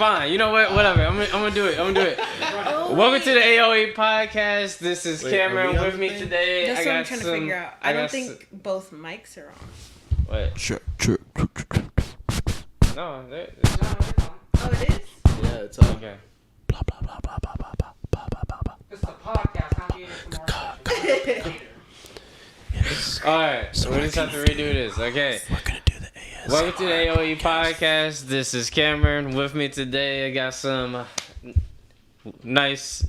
Fine. You know what? Whatever. I'm gonna do it. Oh, Welcome to the AOE podcast. This is Cameron with me today. That's what I'm trying to figure out. I don't think both mics are on. What? Sure. No. Oh, it is? Yeah, it's on. Okay. Blah blah blah blah blah blah blah blah blah. It's a podcast, not the ASMR. Alright. So we just have to redo this. Okay. We're gonna do the ASMR. Welcome to the AOE podcast. This is Cameron. With me today, I got some nice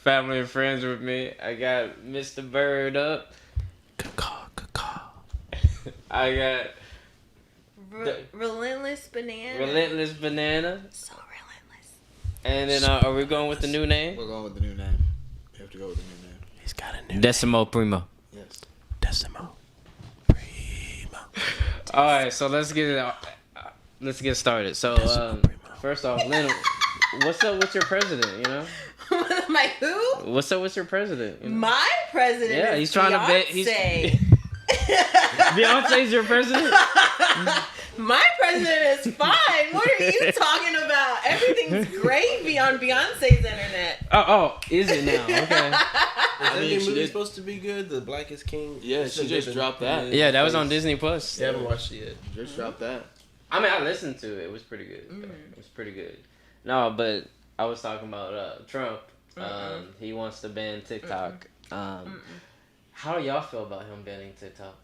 family and friends with me. I got Mr. Bird up. Caw. I got Relentless Banana. Relentless Banana. So relentless. And then are we going with the new name? We're going with the new name. We have to go with the new name. He's got a new Decimo Primo. Yes. Decimo Primo. Alright, so let's get started. So first off, Lynn, what's up with your president, you know? My who? What's up with your president? You know? My president Yeah, is he's trying Beyonce. to Beyonce's your president? My president is fine. What are you talking about? Everything's gravy on Beyonce's internet. Oh, is it now? Okay. I mean, movie supposed to be good. The Black is King. Yeah, she just dropped that. Yeah, that was on Disney Plus. You haven't watched it yet. Just dropped that. I mean, I listened to it. It was pretty good. It was pretty good. No, but I was talking about Trump. He wants to ban TikTok. How do y'all feel about him banning TikTok?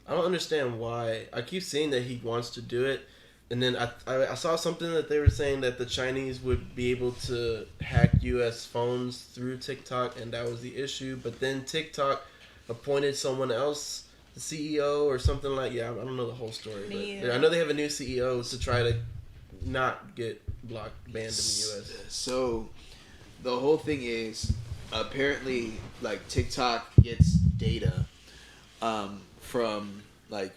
I don't understand why. I keep seeing that he wants to do it, and then I saw something that they were saying that the Chinese would be able to hack U.S. phones through TikTok, and that was the issue. But then TikTok appointed someone else, the CEO or something like. Yeah, I don't know the whole story, but I know they have a new CEO to try to not get banned in the U.S. So, the whole thing is apparently like TikTok gets data from a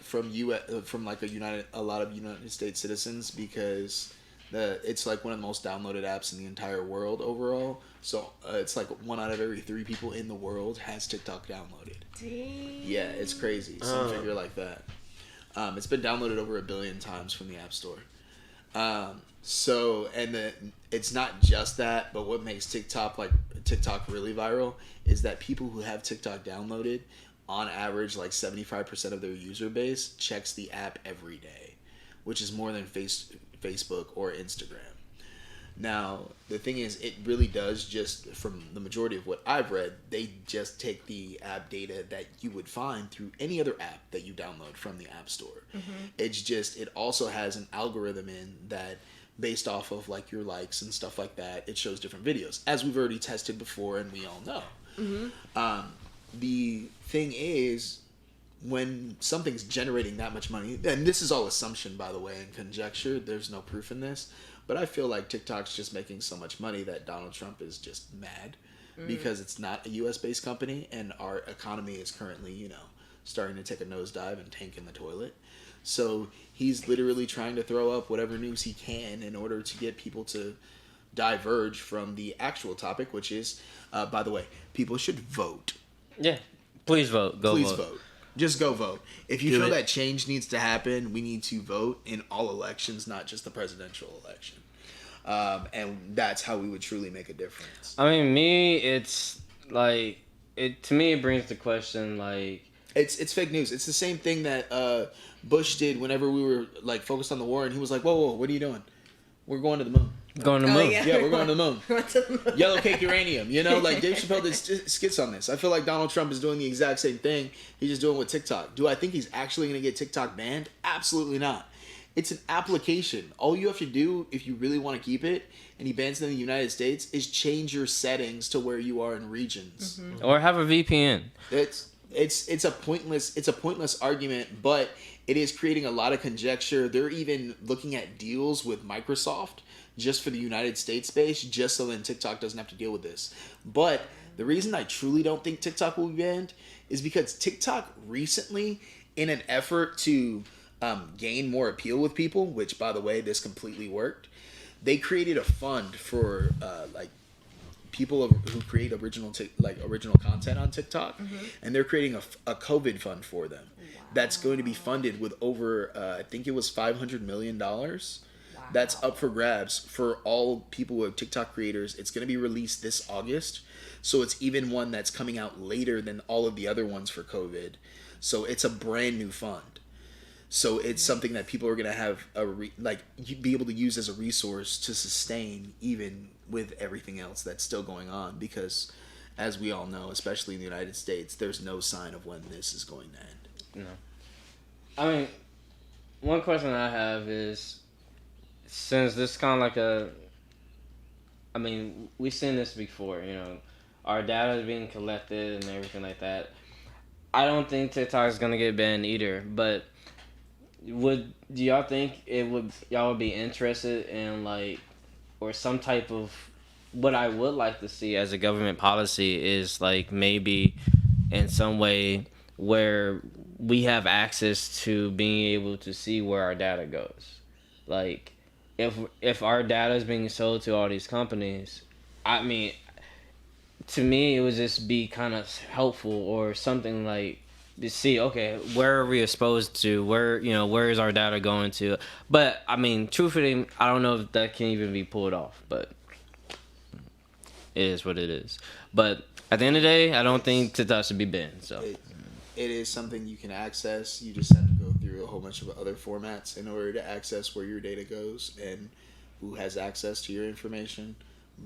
lot of United States citizens because it's like one of the most downloaded apps in the entire world overall. So it's like 1 out of every 3 people in the world has TikTok downloaded. Dang. Yeah, it's crazy. Some figure like that. It's been downloaded over 1 billion times from the App Store. It's not just that, but what makes TikTok really viral is that people who have TikTok downloaded, on average, like 75% of their user base checks the app every day, which is more than Facebook or Instagram. Now, the thing is, it really does just, from the majority of what I've read, they just take the app data that you would find through any other app that you download from the App Store. It's just, it also has an algorithm in that, based off of like your likes and stuff like that, it shows different videos, as we've already tested before and we all know. The thing is, when something's generating that much money, and this is all assumption, by the way, and conjecture, there's no proof in this, but I feel like TikTok's just making so much money that Donald Trump is just mad because it's not a US-based company and our economy is currently, starting to take a nosedive and tank in the toilet. So he's literally trying to throw up whatever news he can in order to get people to diverge from the actual topic, which is, by the way, people should vote. Yeah. Please vote. Please vote. Just go vote. If you feel that change needs to happen, we need to vote in all elections, not just the presidential election. And that's how we would truly make a difference. I mean, it's like, to me, it brings the question, like... It's fake news. It's the same thing that Bush did whenever we were like focused on the war, and he was like, whoa, what are you doing? We're going to the moon. Going to the moon. Yeah, we're going to the moon. Yellow cake uranium. Like Dave Chappelle did skits on this. I feel like Donald Trump is doing the exact same thing. He's just doing with TikTok. Do I think he's actually going to get TikTok banned? Absolutely not. It's an application. All you have to do, if you really want to keep it, and he bans it in the United States, is change your settings to where you are in regions. Or have a VPN. It's a pointless argument, but it is creating a lot of conjecture. They're even looking at deals with Microsoft just for the United States base, just so then TikTok doesn't have to deal with this. But the reason I truly don't think TikTok will be banned is because TikTok recently, in an effort to gain more appeal with people, which, by the way, this completely worked, they created a fund for people who create original content on TikTok, and they're creating a COVID fund for them. That's going to be funded with over, I think it was $500 million. that's up for grabs for all people with TikTok creators. It's going to be released this August. So it's even one that's coming out later than all of the other ones for COVID. So it's a brand new fund. So it's something that people are going to have be able to use as a resource to sustain even with everything else that's still going on, because as we all know, especially in the United States, there's no sign of when this is going to end. No. I mean, one question I have is, since this kind of we've seen this before, our data is being collected and everything like that. I don't think TikTok is going to get banned either, but do y'all think y'all would be interested in or some type of, what I would like to see as a government policy is maybe in some way where we have access to being able to see where our data goes. If our data is being sold to all these companies, I mean, to me it would just be kind of helpful or something to see, okay, where are we exposed to, where is our data going to. But I mean, truthfully, I don't know if that can even be pulled off, but it is what it is. But at the end of the day, I don't think TikTok should be banned. So it is something you can access. You just have to go through a whole bunch of other formats in order to access where your data goes and who has access to your information.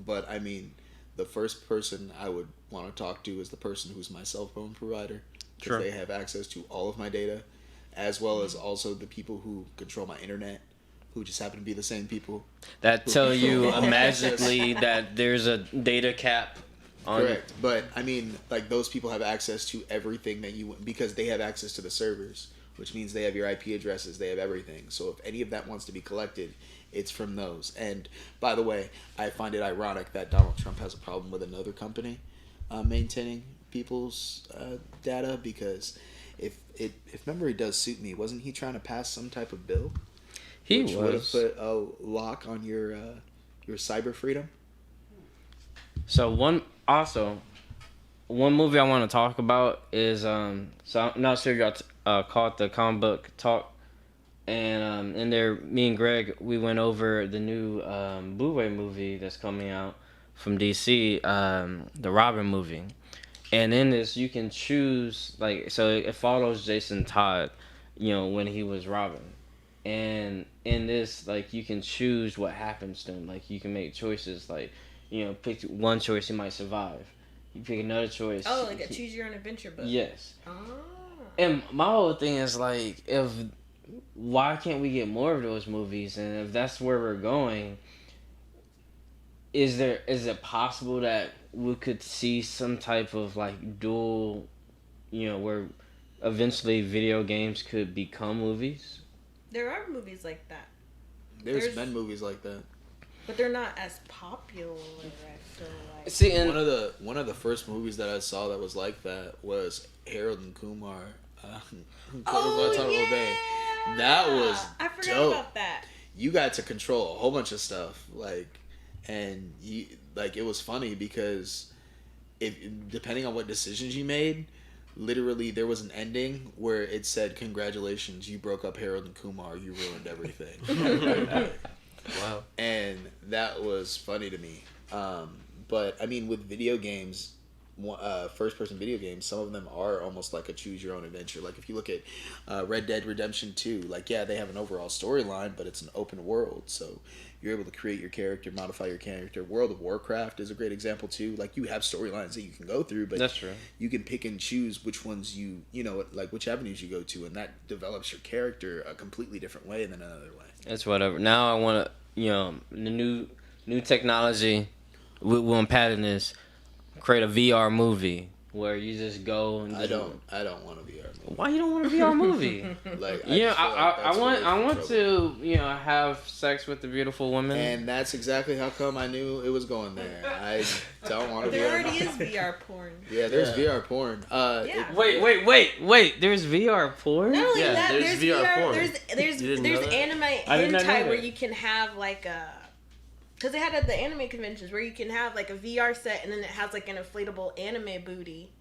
But I mean, the first person I would want to talk to is the person who's my cell phone provider, because they have access to all of my data, as well as also the people who control my internet, who just happen to be the same people that tell you magically that there's a data cap on. Correct. But I mean, those people have access to everything that because they have access to the servers, which means they have your IP addresses, they have everything. So if any of that wants to be collected, it's from those. And by the way, I find it ironic that Donald Trump has a problem with another company maintaining people's data, because if memory does suit me, wasn't he trying to pass some type of bill which would have put a lock on your cyber freedom? So one movie I want to talk about is so I'm not sure if y'all caught the comic book talk, and in there, me and Greg, we went over the new Blu-ray movie that's coming out from DC, the Robin movie. And in this, you can choose, so it follows Jason Todd, when he was Robin. And in this, you can choose what happens to him. You can make choices, pick one choice, he might survive. You pick another choice. Oh, a choose your own adventure book. Yes. Oh. And my whole thing is, why can't we get more of those movies? And if that's where we're going, is it possible that we could see some type of dual, where eventually video games could become movies? There are movies like that. There's been movies like that, but they're not as popular, I feel like. See, and one of the first movies that I saw that was like that was Harold and Kumar. Bay. That was I forgot dope. about that. You got to control a whole bunch of stuff, and you it was funny because depending on what decisions you made, literally there was an ending where it said, "Congratulations, you broke up Harold and Kumar. You ruined everything." Wow. And that was funny to me. But I mean, with video games, first-person video games, some of them are almost like a choose-your-own-adventure. If you look at Red Dead Redemption 2, they have an overall storyline, but it's an open world, so you're able to create your character, modify your character. World of Warcraft is a great example, too. You have storylines that you can go through, but that's true. You can pick and choose which ones which avenues you go to, and that develops your character a completely different way than another way. It's whatever. Now I want to, the new technology, we're patent this, create a VR movie where you just go and I don't want a VR movie. Why you don't want a VR movie? I want to have sex with the beautiful woman. And that's exactly how come I knew it was going there. I don't want to. There already is VR porn. Yeah, there's VR porn. Yeah. Wait. There's VR porn. Not only that, there's VR porn. There's anime hentai where you can have because they had at the anime conventions where you can have a VR set and then it has an inflatable anime booty.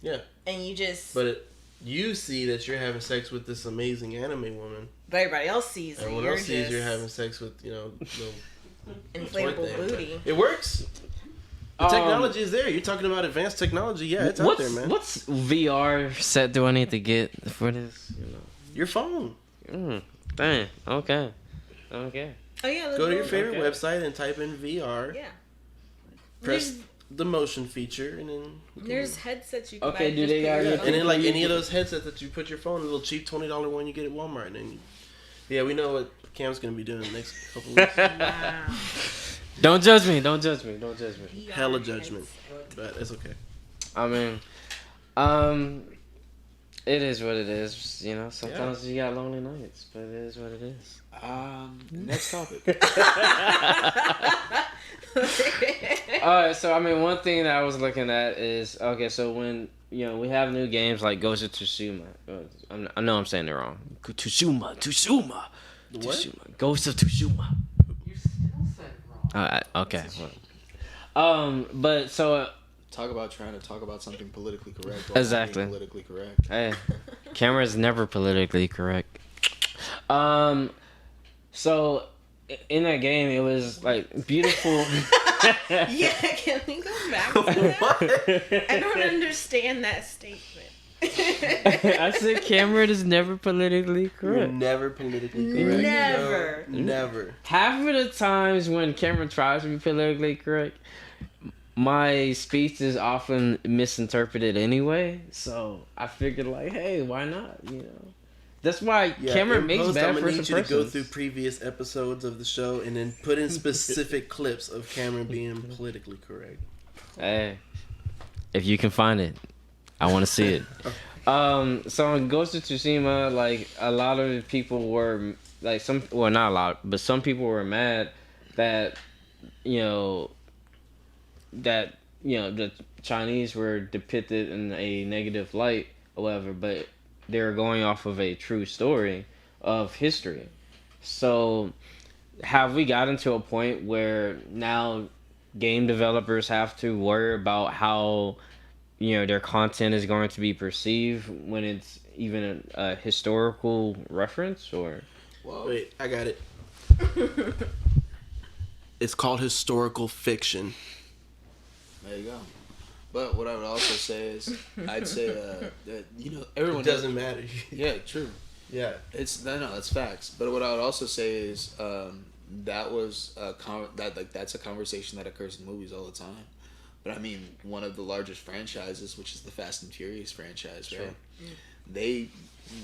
Yeah. And you just. But you see that you're having sex with this amazing anime woman. But everybody else sees it. Everyone else sees you're having sex with, little inflatable booty. It works. The technology is there. You're talking about advanced technology. Yeah, it's out there, man. What's VR set do I need to get for this? Your phone. Dang. Okay. Oh yeah. Go to your favorite website and type in VR. Yeah. Press the motion feature, and then there's headsets you can buy. Okay, do they got? And then like any of those headsets that you put your phone, a little cheap $20 one you get at Walmart, and then we know what Cam's gonna be doing the next couple weeks. Wow. Don't judge me. Hella judgment, but it's okay. I mean, it is what it is. Sometimes you got lonely nights, but it is what it is. Next topic. Alright, so I mean, one thing that I was looking at is so when we have new games like Ghost of Tsushima. I know I'm saying it wrong. Tsushima. What? Ghost of Tsushima. You still said it wrong. Okay. But so. Talk about trying to talk about something politically correct. While Exactly. Not being politically correct. Hey, camera's never politically correct. So in that game, it was like beautiful. Yeah, can we go back to that? I don't understand that statement. I said camera is never politically You're correct. never politically correct. Never. No, never. Half of the times when Cameron tries to be politically correct, my speech is often misinterpreted anyway. So I figured, like, hey, why not? That's why Cameron makes bad I'm gonna first need you to go impressions. through previous episodes of the show and then put in specific clips of Cameron being politically correct. Hey, if you can find it, I want to see it. So in Ghost of Tsushima, like a lot of people were like not a lot, but some people were mad that the Chinese were depicted in a negative light or whatever, but they were going off of a true story of history. So have we gotten to a point where now game developers have to worry about how their content is going to be perceived when it's even a historical reference? Or wait, I got it. It's called historical fiction. There you go. But what I would also say is, I'd say that everyone It doesn't matter. Yeah, true. Yeah, that's facts. But what I would also say is that was that's a conversation that occurs in movies all the time. But I mean, one of the largest franchises, which is the Fast and Furious franchise, right? They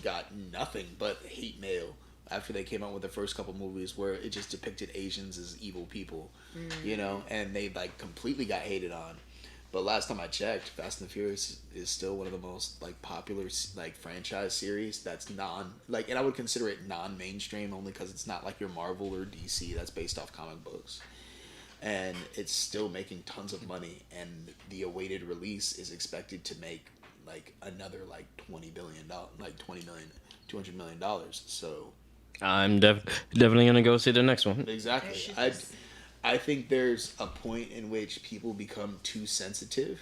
got nothing but hate mail after they came out with the first couple movies where it just depicted Asians as evil people, and they like completely got hated on. But last time I checked, Fast and Furious is still one of the most like popular like franchise series that's and I would consider it non-mainstream only because it's not like your Marvel or DC that's based off comic books, and it's still making tons of money, and the awaited release is expected to make like another like $200 million. So I'm definitely gonna go see the next one. exactly. I think there's a point in which people become too sensitive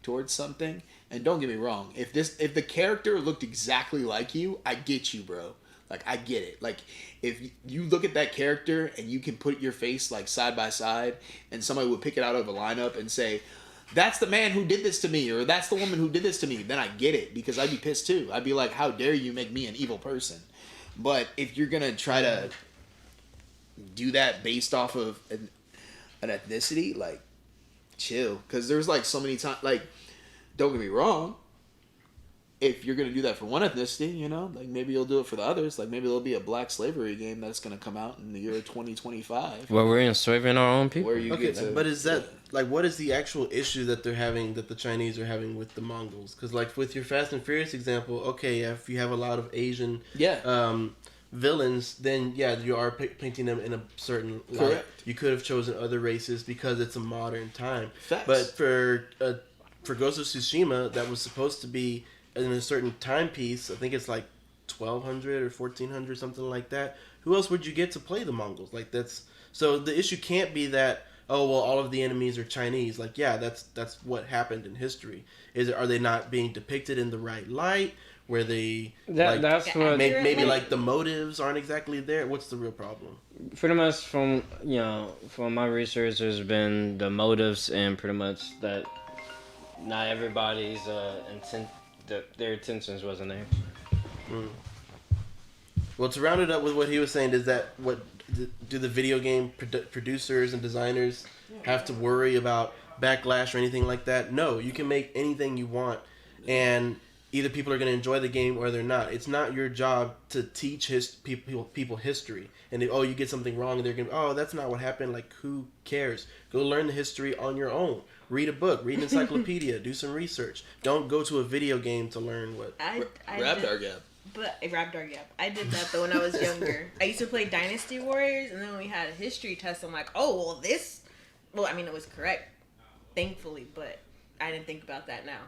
towards something. And don't get me wrong, if the character looked exactly like you, I get you, bro. Like, I get it. Like, if you look at that character and you can put your face like side by side, and somebody would pick it out of a lineup and say, that's the man who did this to me, or that's the woman who did this to me, then I get it, because I'd be pissed too. I'd be like, how dare you make me an evil person? But if you're gonna try to do that based off of an ethnicity, like, chill. Because there's like so many times, like, don't get me wrong, if you're gonna do that for one ethnicity, like maybe you'll do it for the others. Like maybe there'll be a black slavery game that's gonna come out in the year 2025 where we're enslaving our own people. where you get to, but is that like what is the actual issue that they're having, that the Chinese are having with the Mongols? Because like with your Fast and Furious example, okay, if you have a lot of Asian villains, then you are painting them in a certain light. Correct. You could have chosen other races because it's a modern time. Facts. But for Ghost of Tsushima, that was supposed to be in a certain timepiece. I think it's like 1200 or 1400, something like that. Who else would you get to play the Mongols? Like so the issue can't be that, oh well, all of the enemies are Chinese. Like that's what happened in history. Are they not being depicted in the right light? where they that's what maybe like the motives aren't exactly there. What's the real problem? pretty much from my research has been the motives and pretty much that not everybody's intent their intentions wasn't there. Well, to round it up with what he was saying, is that what do the video game producers and designers have to worry about backlash or anything like that? No, you can make anything you want, and either people are going to enjoy the game or they're not. It's not your job to teach people history. And if, you get something wrong, they're going to, that's not what happened. Like, who cares? Go learn the history on your own. Read a book. Read an encyclopedia. Do some research. Don't go to a video game to learn what... Raptor Gap. But Raptor Gap. I did that though when I was younger. I used to play Dynasty Warriors, and then when we had a history test, I'm like, it was correct, thankfully, but I didn't think about that now.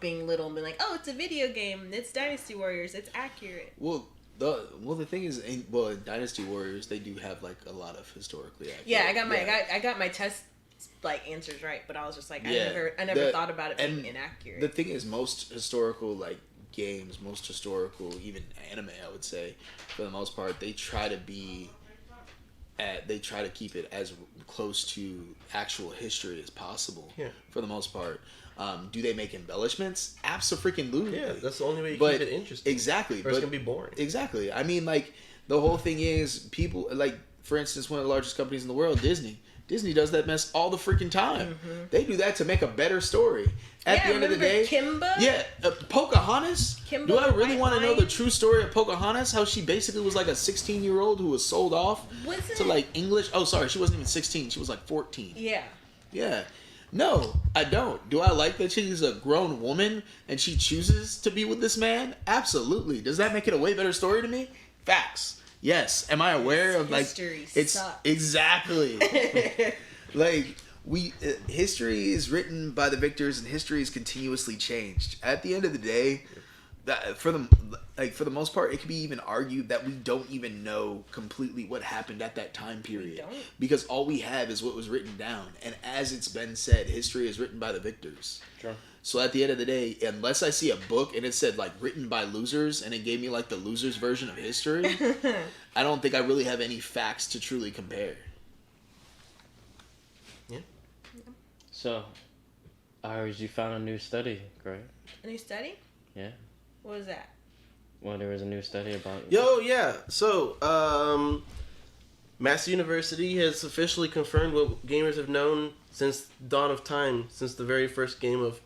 Being little and being like, it's a video game, it's Dynasty Warriors, it's accurate. Well, the thing is, in Dynasty Warriors, they do have like a lot of historically accurate. Yeah, I got my test like answers right, but I was just like, I never thought about it being inaccurate. The thing is, most historical like games, most historical even anime, I would say, for the most part, they try to keep it as close to actual history as possible. Yeah. For the most part. Do they make embellishments? Absolutely. Yeah, that's the only way you keep it interesting. Exactly. Or it's going to be boring. Exactly. I mean, like, the whole thing is, people, like, for instance, one of the largest companies in the world, Disney. Disney does that mess all the freaking time. Mm-hmm. They do that to make a better story. At the end of the day, Kimba? Yeah, Pocahontas. Kimba, do I really want to know the true story of Pocahontas? How she basically was like a 16-year-old who was sold off to like English. Oh, sorry, she wasn't even 16. She was like 14. Yeah. Yeah. No, I don't. Do I like that she's a grown woman and she chooses to be with this man? Absolutely. Does that make it a way better story to me? Facts. Yes. Am I aware of like it's exactly like history is written by the victors and history is continuously changed. At the end of the day, for the most part, it could be even argued that we don't even know completely what happened at that time period because all we have is what was written down. And as it's been said, history is written by the victors. Sure. So at the end of the day, unless I see a book and it said like written by losers and it gave me like the losers version of history, I don't think I really have any facts to truly compare. Yeah. So, I heard you found a new study, correct? A new study? Yeah. What was that? Well, there was a new study about... So, Massey University has officially confirmed what gamers have known since dawn of time, since the very first game of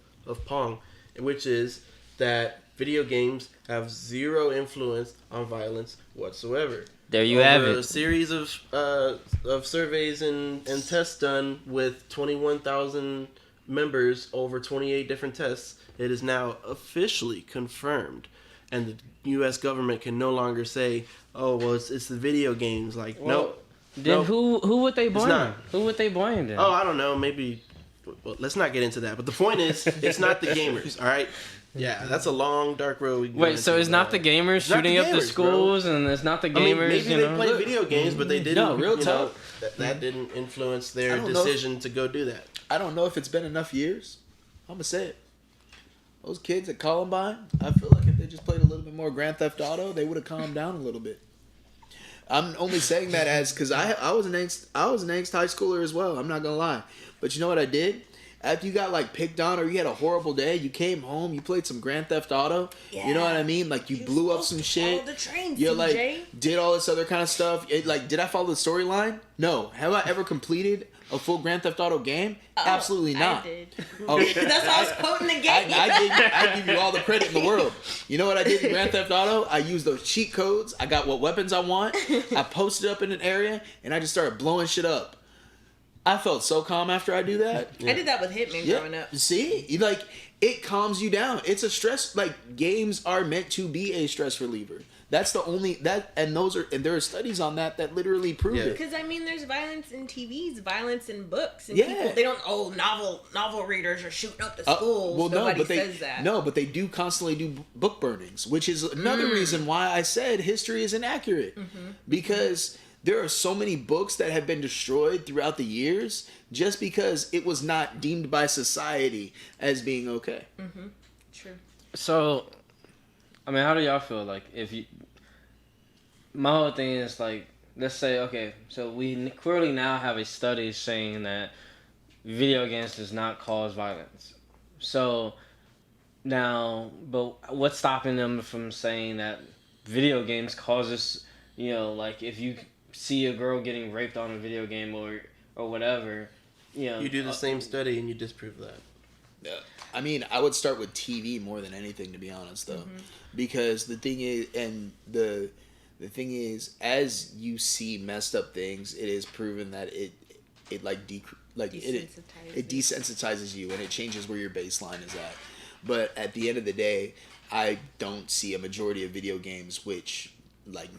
Pong, which is that video games have zero influence on violence whatsoever. There you have it. A series of surveys and tests done with 21,000 members over 28 different tests, it is now officially confirmed. And the U.S. government can no longer say, it's the video games. Like, nope. Then who would they blame? Who would they blame then? I don't know. Maybe... Well, let's not get into that. But the point is, it's not the gamers, all right? Yeah, that's a long, dark road. Wait, so it's not the gamers shooting up the schools, and it's not the gamers, maybe they play video games, but they didn't, no, real talk. That didn't influence their decision to go do that. I don't know if it's been enough years. I'm going to say it. Those kids at Columbine, I feel like if they just played a little bit more Grand Theft Auto, they would have calmed down a little bit. I'm only saying that because I was an angst high schooler as well. I'm not going to lie. But you know what I did? After you got like picked on or you had a horrible day, you came home, you played some Grand Theft Auto. Yeah. You know what I mean? Like you blew up some shit. The train, you CJ. like did all this other kind of stuff. Did I follow the storyline? No. Have I ever completed a full Grand Theft Auto game? Absolutely not. I did. Oh, that's why I was quoting the game. I give you all the credit in the world. You know what I did in Grand Theft Auto? I used those cheat codes. I got what weapons I want. I posted up in an area and I just started blowing shit up. I felt so calm after I do that. I did that with Hitman growing up. See? It calms you down. It's a stress, games are meant to be a stress reliever. That's the only, and there are studies on that literally prove it. Because, there's violence in TVs, violence in books, and people, they don't, novel readers are shooting up the schools. Nobody says that. No, but they do constantly do book burnings, which is another reason why I said history is inaccurate. Mm-hmm. Because... there are so many books that have been destroyed throughout the years just because it was not deemed by society as being okay. Mm-hmm. True. So, I mean, how do y'all feel? Like, if you, my whole thing is like, let's say, okay, so we clearly now have a study saying that video games does not cause violence. So now, but what's stopping them from saying that video games causes, like if you see a girl getting raped on a video game or whatever, you do the same study and you disprove that. Yeah. I mean, I would start with TV more than anything, to be honest, though, because the thing is, and the thing is, as you see messed up things, it is proven that it desensitizes you, and it changes where your baseline is at. But at the end of the day, I don't see a majority of video games which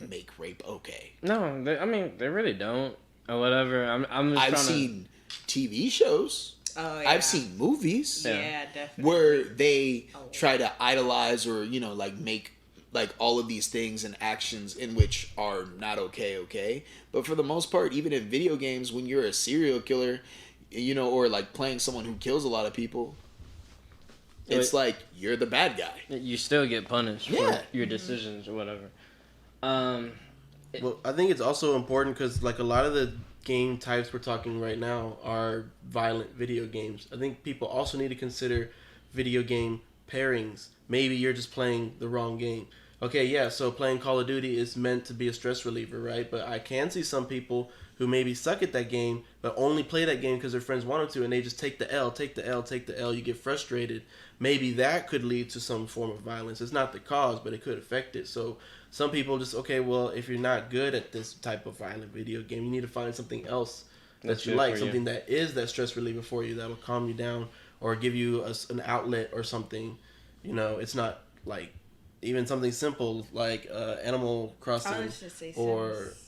make rape okay. No, they really don't or whatever. I've seen TV shows. Oh, yeah. I've seen movies. Yeah, definitely. Where they try to idolize or make all of these things and actions in which are not okay. But for the most part, even in video games, when you're a serial killer, or playing someone who kills a lot of people, it's like you're the bad guy. You still get punished for your decisions or whatever. Well, I think it's also important because a lot of the game types we're talking right now are violent video games. I think people also need to consider video game pairings. Maybe you're just playing the wrong game. Okay, yeah, so playing Call of Duty is meant to be a stress reliever, right? But I can see some people who maybe suck at that game, but only play that game because their friends want them to, and they just take the L. You get frustrated. Maybe that could lead to some form of violence. It's not the cause, but it could affect it. So some people just, okay, well, if you're not good at this type of violent video game, you need to find something else that you like, something that is that stress reliever for you, that will calm you down or give you an outlet or something. It's not even something simple like Animal Crossing. I was just say or Sims.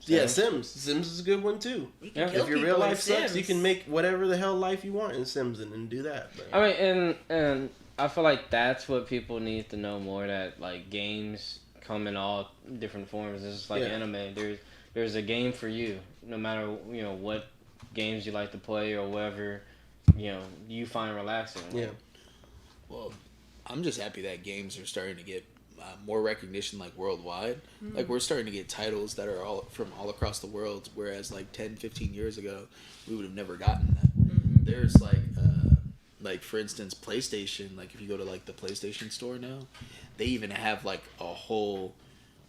Yeah, Sims. Sims is a good one too. If your real life sucks, you can make whatever the hell life you want in Sims and do that. But. I mean, and I feel like that's what people need to know more, that games come in all different forms. It's just like anime. There's a game for you, no matter what games you like to play or whatever you find relaxing. Yeah. Well, I'm just happy that games are starting to get more recognition worldwide. We're starting to get titles that are from all across the world, whereas 10, 15 years ago we would have never gotten that. There's for instance, PlayStation, if you go to the PlayStation store now, they even have a whole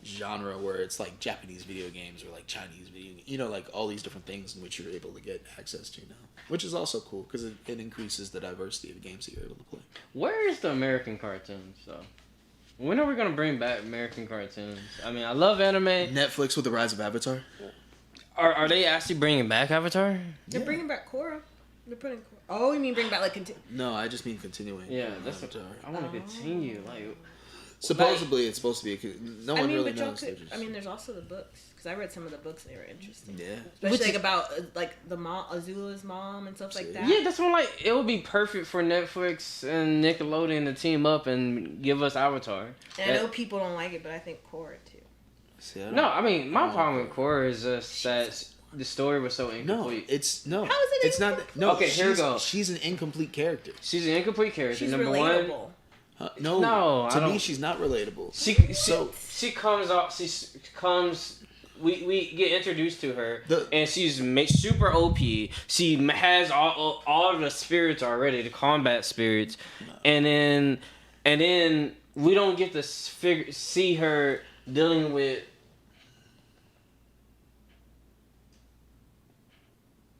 genre where it's Japanese video games or Chinese video, all these different things in which you're able to get access to now, which is also cool because it increases the diversity of games that you're able to play. Where is the American cartoons though? When are we gonna bring back American cartoons? I mean, I love anime. Netflix with the rise of Avatar. Are they actually bringing back Avatar? They're bringing back Korra. They're putting. Oh, you mean bring back No, I just mean continuing. Yeah, that's what I want to continue. Supposedly, it's supposed to be. No one really but knows. There's also the books because I read some of the books. They were interesting. Yeah, especially about the mom, Azula's mom, and stuff like that. Yeah, that's one. It would be perfect for Netflix and Nickelodeon to team up and give us Avatar. And I know people don't like it, but I think Korra too. See, I mean, my problem with Korra is just that the story was so incomplete. How is it? It's not. No. Okay, here we go. She's an incomplete character. She's an incomplete character. She's Number relatable. one. No, to me, she's not relatable. She comes off. She comes. We get introduced to her, and she's super OP. She has all of the spirits already, the combat spirits, and then we don't get to see her dealing with.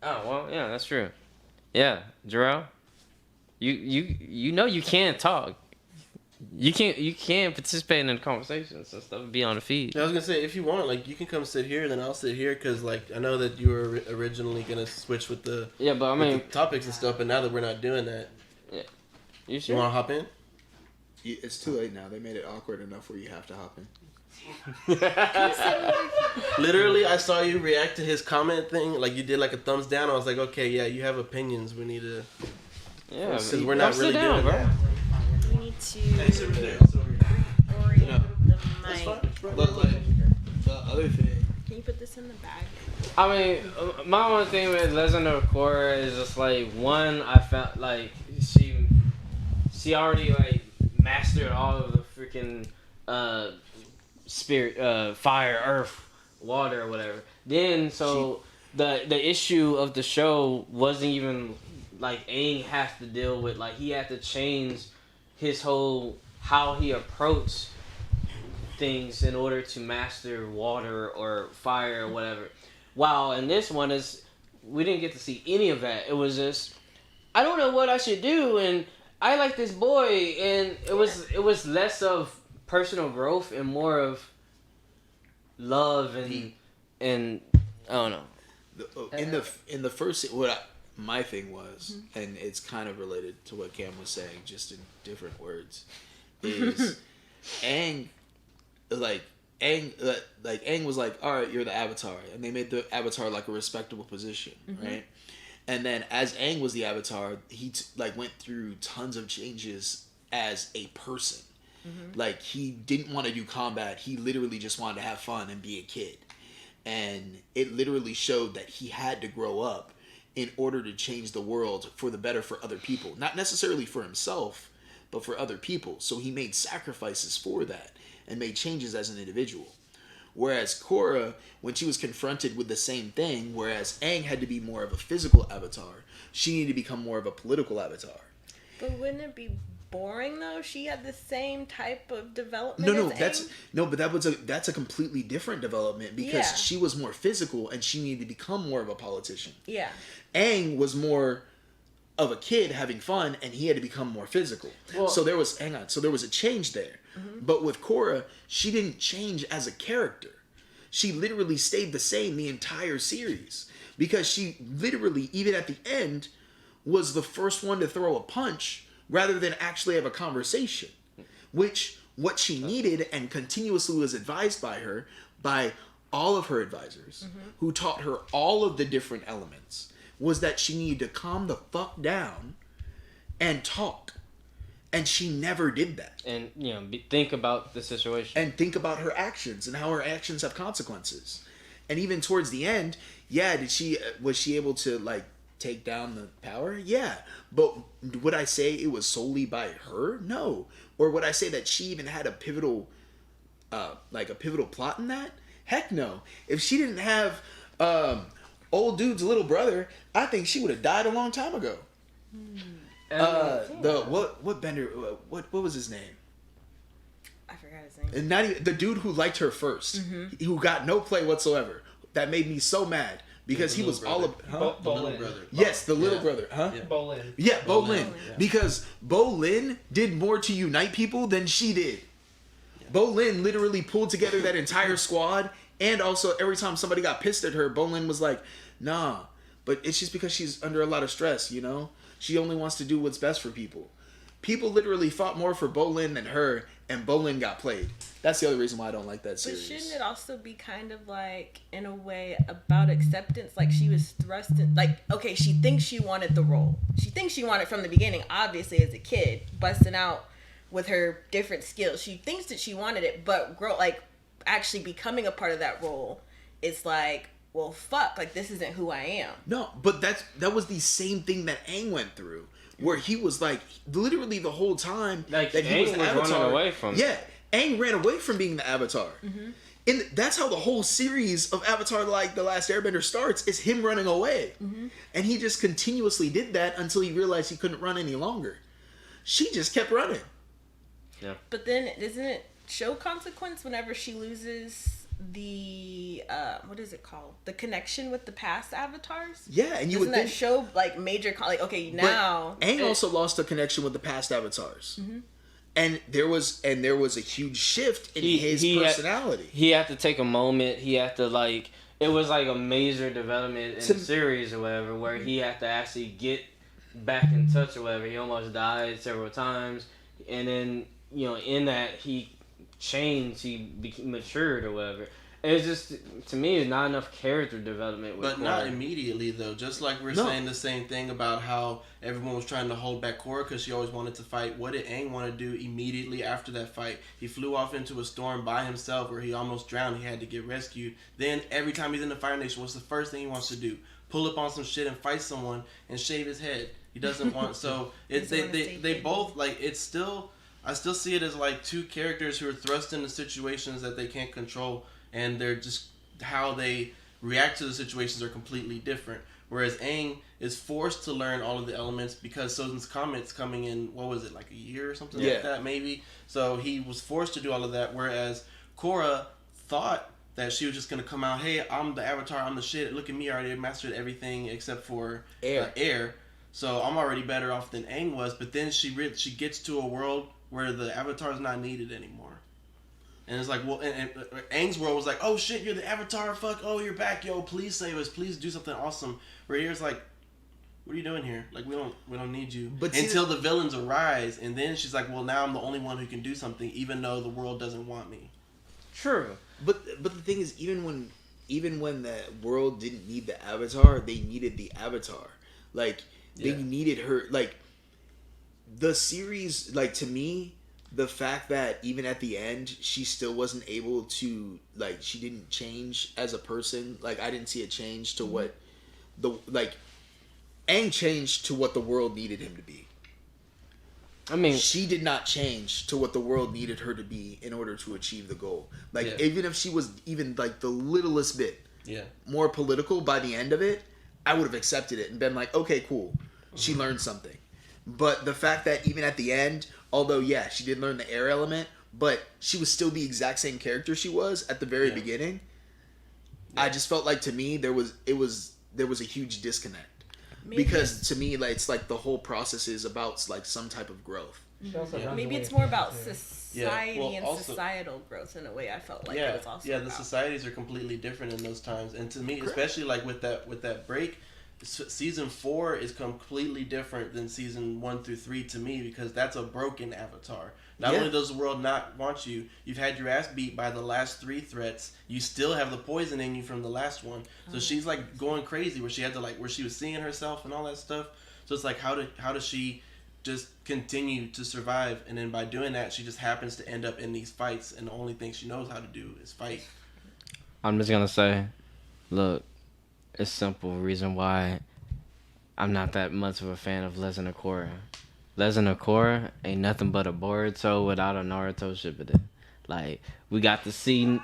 Oh well, yeah, that's true. Yeah, Jarrell, you can't talk. You can't participate in the conversations and stuff. Be on the feed. I was gonna say, if you want, you can come sit here, then I'll sit here, because I know that you were originally gonna switch with the but I mean the topics and stuff, but now that we're not doing that, you sure? You want to hop in? It's too late now. They made it awkward enough where you have to hop in. Literally, I saw you react to his comment thing. You did a thumbs down. I was like, okay, yeah, you have opinions. We need to. Yeah, because we're not really doing that. We need to orient the mic. The other thing. Can you put this in the bag? I mean, my one thing with Legend of Korra is just one, I felt she already mastered all of the freaking spirit, fire, earth, water, or whatever. Then the issue of the show wasn't even like Aang has to deal with, like he had to change his whole how he approached things in order to master water or fire or whatever. While in this one we didn't get to see any of that. It was just I don't know what I should do, and I like this boy, and it was less of personal growth and more of love and I don't know. In the first my thing was, and it's kind of related to what Cam was saying, just in different words, is Aang was like, all right, you're the Avatar, and they made the Avatar like a respectable position, right? And then as Aang was the Avatar, he went through tons of changes as a person. Like he didn't want to do combat; he literally just wanted to have fun and be a kid. And it literally showed that he had to grow up in order to change the world for the better for other people, not necessarily for himself, but for other people. So he made sacrifices for that and made changes as an individual. Whereas Korra, when she was confronted with the same thing, whereas Aang had to be more of a physical avatar, she needed to become more of a political avatar. But wouldn't it be boring though? She had the same type of development. That's a completely different development because she was more physical and she needed to become more of a politician. Yeah. Aang was more of a kid having fun and he had to become more physical. Well, so there was a change there. But with Korra, she didn't change as a character. She literally stayed the same the entire series because she literally, even at the end, was the first one to throw a punch rather than actually have a conversation, which what she needed and continuously was advised by all of her advisors who taught her all of the different elements was that she needed to calm the fuck down and talk. And she never did that. And, think about the situation. And think about her actions and how her actions have consequences. And even towards the end, was she able to, take down the power? Yeah. But would I say it was solely by her? No. Or would I say that she even had a pivotal plot in that? Heck no. If she didn't have old dude's little brother, I think she would have died a long time ago. What Bender? What was his name? I forgot his name. And not even the dude who liked her first, who got no play whatsoever. That made me so mad because he was brother. all the little brother. Yes, the little brother, huh? Yeah. Bolin. Yeah, Bolin. Yeah. Because Bolin did more to unite people than she did. Yeah. Bolin literally pulled together that entire squad, and also every time somebody got pissed at her, Bolin was like, "Nah," but it's just because she's under a lot of stress, She only wants to do what's best for people. People literally fought more for Bolin than her, and Bolin got played. That's the other reason why I don't like that series. But shouldn't it also be kind of in a way, about acceptance? Like she was thrust in, okay, she thinks she wanted the role. She thinks she wanted from the beginning, obviously, as a kid, busting out with her different skills. She thinks that she wanted it, but actually becoming a part of that role, it's well, fuck, this isn't who I am. No, but that was the same thing that Aang went through, where he was literally the whole time that he Aang was the Avatar. running away from. Yeah, Aang ran away from being the Avatar. And that's how the whole series of Avatar, The Last Airbender starts, is him running away. And he just continuously did that until he realized he couldn't run any longer. She just kept running. Yeah. But then, isn't it show consequence whenever she loses the what is it called, the connection with the past avatars? Yeah, and you would that show major okay, now but Aang also lost a connection with the past avatars, and there was a huge shift in his personality. He had to take a moment. He had to it was a major development in the series or whatever, where he had to actually get back in touch or whatever. He almost died several times, and then in that he changed, he matured or whatever. It's just, to me, it's not enough character development with But Korra. not immediately though. Just like we're saying the same thing about how everyone was trying to hold back Korra because she always wanted to fight. What did Aang want to do immediately after that fight? He flew off into a storm by himself where he almost drowned. He had to get rescued. Then every time he's in the Fire Nation, what's the first thing he wants to do? Pull up on some shit and fight someone and shave his head. He doesn't want. So they both it's still I still see it as like two characters who are thrust into situations that they can't control, and they're just how they react to the situations are completely different. Whereas Aang is forced to learn all of the elements because Sozin's Comet's coming in, what was it, like a year or something like that, maybe? So he was forced to do all of that, whereas Korra thought that she was just going to come out, hey, I'm the Avatar, I'm the shit, look at me, I already mastered everything except for air. So I'm already better off than Aang was, but then she gets to a world where the Avatar is not needed anymore. And it's like, well, and Aang's world was like, oh shit, you're the Avatar, fuck, oh, you're back, yo, please save us, please do something awesome. Where here's like, what are you doing here? Like, we don't need you. But until the villains arise, and then she's like, well, now I'm the only one who can do something, even though the world doesn't want me. True. But the thing is, even when the world didn't need the Avatar, they needed the Avatar. Like, they needed her. Like, the series, like, to me, the fact that even at the end she still wasn't able to, like, she didn't change as a person. Like, I didn't see a change to what Aang changed to what the world needed him to be. I mean, she did not change to what the world needed her to be in order to achieve the goal. Like, even if she was even like the littlest bit more political by the end of it, I would have accepted it and been like, okay, cool, she learned something. But the fact that even at the end, although she did learn the air element, but she was still the exact same character she was at the very beginning. I just felt like, to me, there was a huge disconnect. Because to me, like, it's like the whole process is about like some type of growth. Maybe it's more about society and societal growth in a way. I felt like it was also the societies are completely different in those times, and to me, especially like with that break, season 4 is completely different than season 1 through 3 to me, because that's a broken Avatar. Not only does the world not want you, you've had your ass beat by the last 3 threats. You still have the poison in you from the last one. So she's like going crazy, where she had to where she was seeing herself and all that stuff. So it's like, how does she just continue to survive? And then by doing that, she just happens to end up in these fights, and the only thing she knows how to do is fight. I'm just gonna say, look, it's simple. Reason why I'm not that much of a fan of Legend of Korra. Legend of Korra ain't nothing but a Boruto without a Naruto Shippuden. Like, we got to see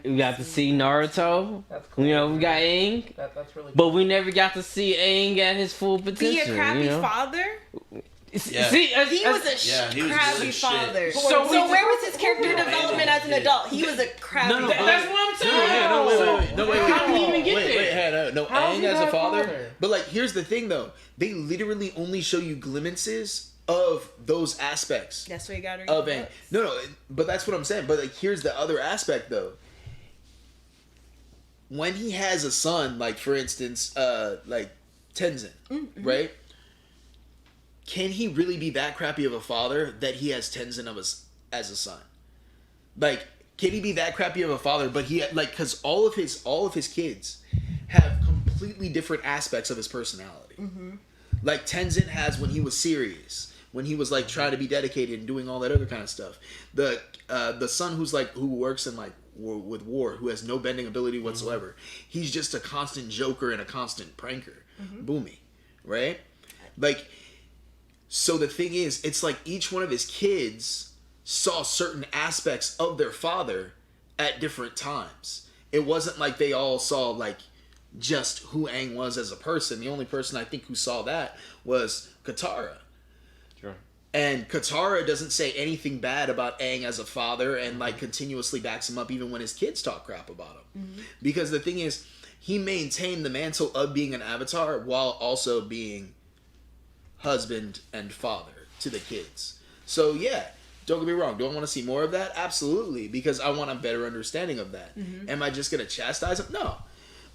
Naruto. That's cool. You know, we got Aang. That's really cool. But we never got to see Aang at his full potential. Be a crappy father? See, he was a crappy father. So where was his character development as an adult? He was a crappy father. That's what I'm saying. No, wait. How did he even get there? No, Aang as a father. But, like, here's the thing, though. They literally only show you glimpses of those aspects. That's what you gotta read. Of Aang. No, but that's what I'm saying. But, like, here's the other aspect, though. When he has a son, like, for instance, like Tenzin, right? Can he really be that crappy of a father that he has Tenzin as a son? Like, can he be that crappy of a father? But he, like, because all of his kids have completely different aspects of his personality. Like, Tenzin has when he was serious, when he was like trying to be dedicated and doing all that other kind of stuff. The son who works in like with war, who has no bending ability whatsoever. He's just a constant joker and a constant pranker. Boomy, right? Like. So the thing is, it's like each one of his kids saw certain aspects of their father at different times. It wasn't like they all saw like just who Aang was as a person. The only person I think who saw that was Katara. Sure. And Katara doesn't say anything bad about Aang as a father, and like continuously backs him up even when his kids talk crap about him. Because the thing is, he maintained the mantle of being an Avatar while also being husband and father to the kids. So don't get me wrong, do I want to see more of that? Absolutely, because I want a better understanding of that. Am I just going to chastise him? No,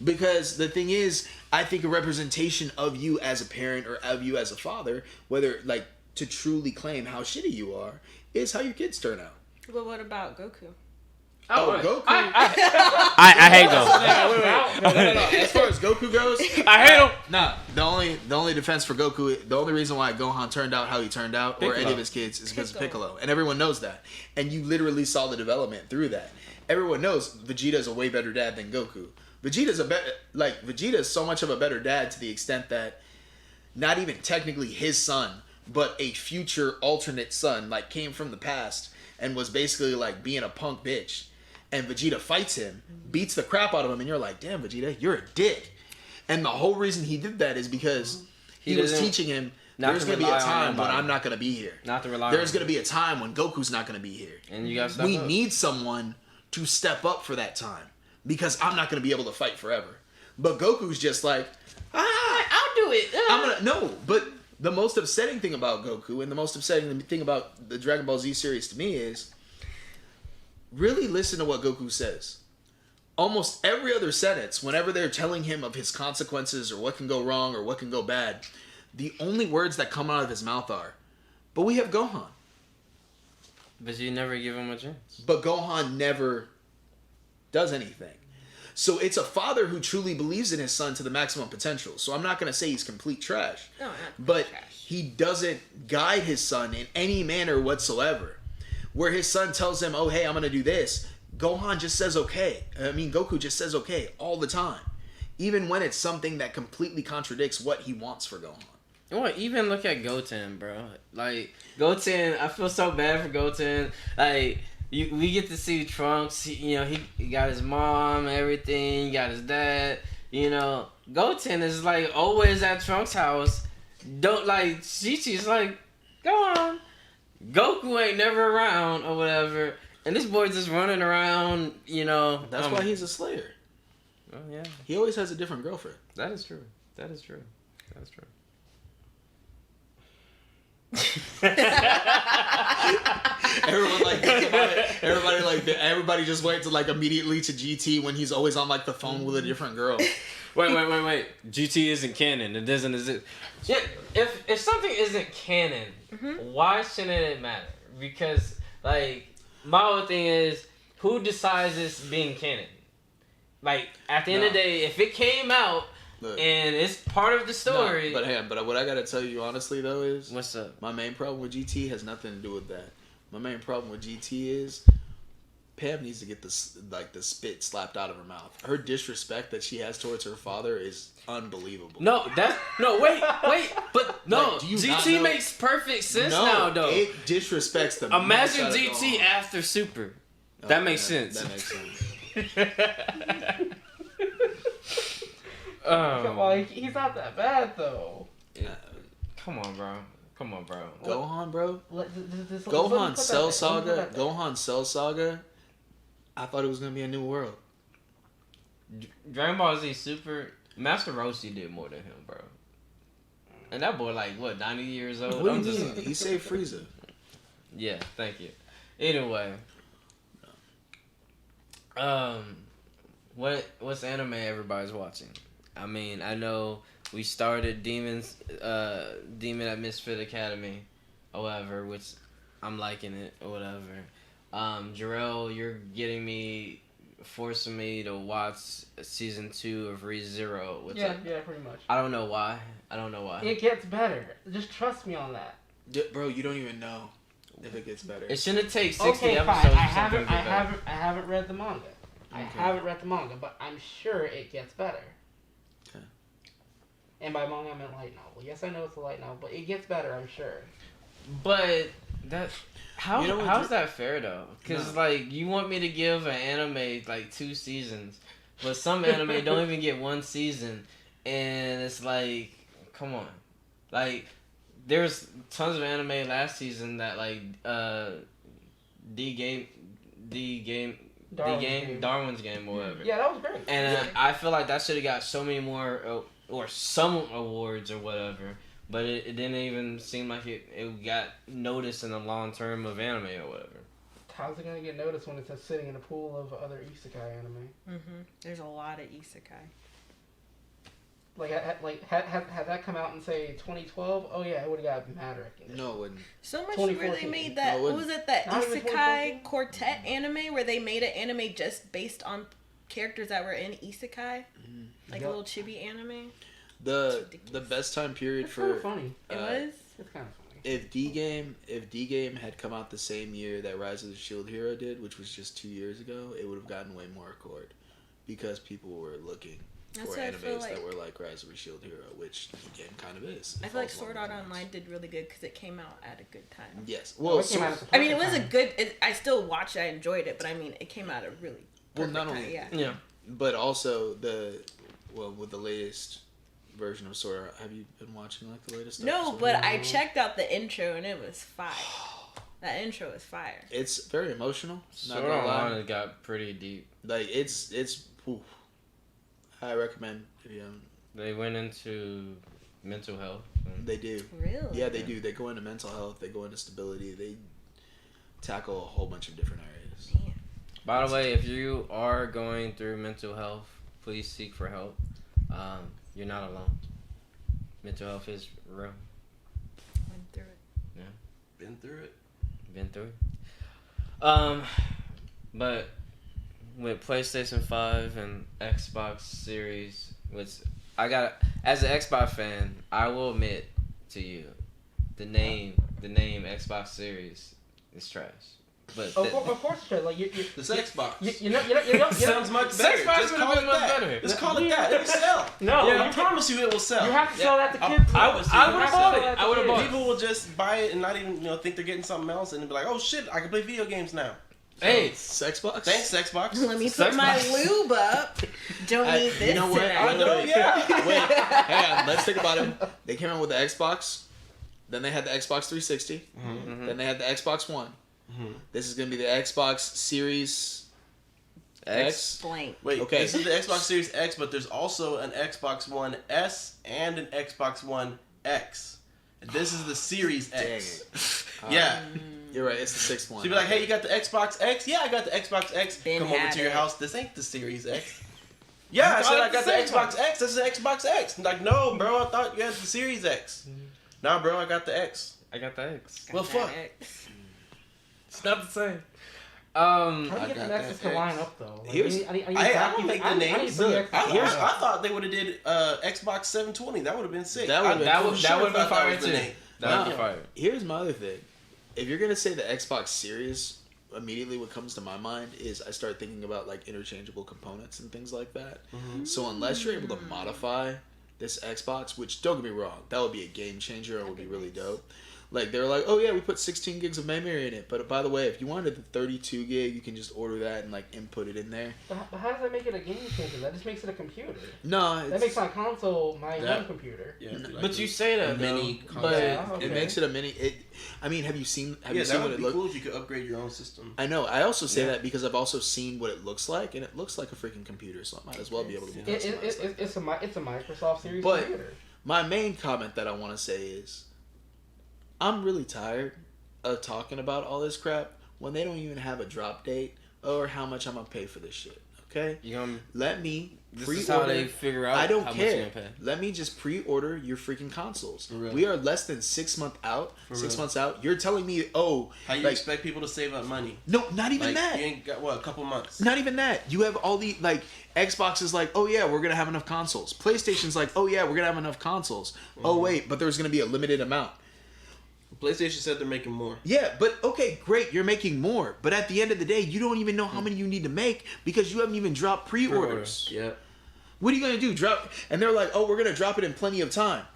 because the thing is, I think a representation of you as a parent or of you as a father, whether like to truly claim how shitty you are, is how your kids turn out. Well, what about Goku? Goku. I hate Goku. No. As far as Goku goes, I hate him. Nah, the only defense for Goku, the only reason why Gohan turned out how he turned out, or any of his kids, is because of Piccolo, and everyone knows that. And you literally saw the development through that. Everyone knows Vegeta's a way better dad than Goku. Vegeta is so much of a better dad to the extent that not even technically his son, but a future alternate son, like, came from the past and was basically, like, being a punk bitch. And Vegeta fights him, beats the crap out of him, and you're like, damn, Vegeta, you're a dick. And the whole reason he did that is because he was teaching him, there's going to be a time when I'm not going to be here. Not to rely There's going to be a time when Goku's not going to be here. And you got We need someone to step up for that time because I'm not going to be able to fight forever. But Goku's just like, I'll do it. But the most upsetting thing about Goku and the most upsetting thing about the Dragon Ball Z series to me is really listen to what Goku says. Almost every other sentence, whenever they're telling him of his consequences or what can go wrong or what can go bad, the only words that come out of his mouth are, but we have Gohan. But you never give him a chance. But Gohan never does anything. So it's a father who truly believes in his son to the maximum potential. So I'm not going to say he's complete trash. No, not but trash. He doesn't guide his son in any manner whatsoever. Where his son tells him, oh, hey, I'm going to do this. Gohan just says okay. Goku just says okay all the time. Even when it's something that completely contradicts what he wants for Gohan. What? Even look at Goten, bro. Like, Goten, I feel so bad for Goten. Like, we get to see Trunks. He got his mom, everything. He got his dad. Goten is, like, always at Trunks' house. Chi-Chi's like, go on. Goku ain't never around or whatever. And this boy's just running around, That's why he's a slayer. Oh, yeah. He always has a different girlfriend. That is true. That is true. Everybody just went to immediately to GT when he's always on the phone with a different girl. Wait. GT isn't canon. It doesn't exist. Yeah, if something isn't canon, why shouldn't it matter? Because my whole thing is, who decides it's being canon? At the end of the day, if it came out. Look, and it's part of the story. But what I gotta tell you honestly though is, what's up? My main problem with GT has nothing to do with that. My main problem with GT is Pam needs to get the spit slapped out of her mouth. Her disrespect that she has towards her father is unbelievable. Wait, but no, GT makes perfect sense now though. It disrespects them. Imagine GT after Super. That makes sense. That makes sense. Come on, he's not that bad though. Yeah. Come on, bro. Gohan, bro. Gohan Cell Saga. I thought it was gonna be a new world. Dragon Ball Z Super. Master Roshi did more than him, bro. And that boy, 90 years old? What do you mean? He saved Frieza. Yeah, thank you. Anyway. What's anime everybody's watching? I know we started Demon at Misfit Academy, or whatever, which I'm liking it, or whatever. Jarrell, you're forcing me to watch season 2 of ReZero. Yeah, pretty much. I don't know why. It gets better. Just trust me on that. Bro, you don't even know if it gets better. It shouldn't take 60 episodes. Fine. I haven't read the manga. Okay. I haven't read the manga, but I'm sure it gets better. Okay. And by manga, I meant light novel. Yes, I know it's a light novel, but it gets better, I'm sure. But how's that fair though? Because you want me to give an anime 2 seasons, but some anime don't even get 1 season, and it's come on, there's tons of anime last season that Darwin's Game, or whatever. Yeah, that was great. And I feel like that should have got so many more or some awards or whatever. But it didn't even seem like it got noticed in the long term of anime or whatever. How's it gonna get noticed when it's sitting in a pool of other isekai anime? There's a lot of isekai. Had that come out in say 2012? Oh yeah, it would have got mad recognition. No, it wouldn't. So much where they made that. What was it? That isekai quartet anime where they made an anime just based on characters that were in isekai, a little chibi anime. The best time period it's kind of funny. It was. It's kind of funny. If D Game had come out the same year that Rise of the Shield Hero did, which was just 2 years ago, it would have gotten way more accord because people were looking. for animes that were like Rise of a Shield Hero, which the game kind of is. I feel like Sword Art Online did really good because it came out at a good time. Yes. Well, I mean, it was a good. I still watched it. I enjoyed it, but I mean, it came out at a really not only time. but also with the latest version of Sword Art. Have you been watching like the latest? No, but I checked out the intro and it was fire. That intro is fire. It's very emotional. Sword Art Online got pretty deep. Like it's. Oof. I recommend if you haven't. They went into mental health. They do. Really? Yeah, they do. They go into mental health. They go into stability. They tackle a whole bunch of different areas. Damn. By the way, if you are going through mental health, please seek for help. You're not alone. Mental health is real. Went through it. Yeah. Been through it. Been through it. But with PlayStation 5 and Xbox Series, which I got as an Xbox fan, I will admit to you, the name Xbox Series is trash. But of course it's trash. Like This Xbox. You know, Sounds much better. Xbox Just would call have it been much that. better. Just call it that. It will sell. No, I promise you, it will sell. you have to sell that to kids. I would have bought it. I would have bought it. People will just buy it and not even think they're getting something else, and be like, "Oh shit, I can play video games now." Hey, It's Xbox. Thanks, Xbox. Let me put my lube up. Don't need this. You know what? tonight. I know, yeah. Wait, hang on. Let's think about it. They came out with the Xbox. Then they had the Xbox 360. Mm-hmm. Then they had the Xbox One. Mm-hmm. This is gonna be the Xbox Series X. Blank. Wait, Okay. This is the Xbox Series X, but there's also an Xbox One S and an Xbox One X. And this is the Series X. Yeah. You're right. It's the sixth one. So you'd be like, "Hey, you got the Xbox X? Yeah, I got the Xbox X. Ben Come over had to your it. house. This ain't the Series X." Yeah, I said I got the Xbox X. This is the Xbox X. I'm like, no, bro, I thought you had the Series X. Nah, bro, I got the X. I got the X. Well, fuck. It's not the same. How do you I get the got Nexus that to line up though? Like, Here's- I don't think the names. Look, I thought they would have did Xbox 720. That would have been sick. That would've been cool. That would have been fire was the too. name. That would No. be fire. Here's my other thing. If you're gonna say the Xbox Series, immediately what comes to my mind is I start thinking about like interchangeable components and things like that. Mm-hmm. So unless you're able to modify this Xbox, which don't get me wrong, that would be a game changer and would be really dope. Like they're like, oh yeah, we put 16 gigs of memory in it, but by the way, if you wanted the 32 gig, you can just order that and like input it in there. But how does that make it a game changer? That just makes it a computer. No, That makes my console my That- home computer. Yeah, like But you say that mini though, console. but Yeah, okay. it makes it a mini. I mean, have you seen? Have you that seen what would it be looks? cool if you could upgrade your own system. I know. I also say Yeah. that because I've also seen what it looks like, and it looks like a freaking computer. So it might as well be able to be customized. It's a Microsoft Series But- computer. My main comment that I want to say is, I'm really tired of talking about all this crap when they don't even have a drop date or how much I'm gonna pay for this shit. Okay, you gonna. let me This is how they pre-order. figure out. I don't how much care. you're gonna pay. Let me just pre-order your freaking consoles. For real. We are less than 6 months out. For 6 real. months out. You're telling me, oh, How you like, expect people to save up money? no, not even Like, that. you ain't got a couple months. Not even that. You have all the, like, Xbox is like, oh yeah, we're gonna have enough consoles. PlayStation's like, oh yeah, we're gonna have enough consoles. Oh wait, but there's gonna be a limited amount. PlayStation said they're making more. Yeah, but okay, great, you're making more. But at the end of the day, you don't even know how many you need to make because you haven't even dropped pre-orders. Yeah. What are you gonna do? Drop? And they're like, oh, we're gonna drop it in plenty of time.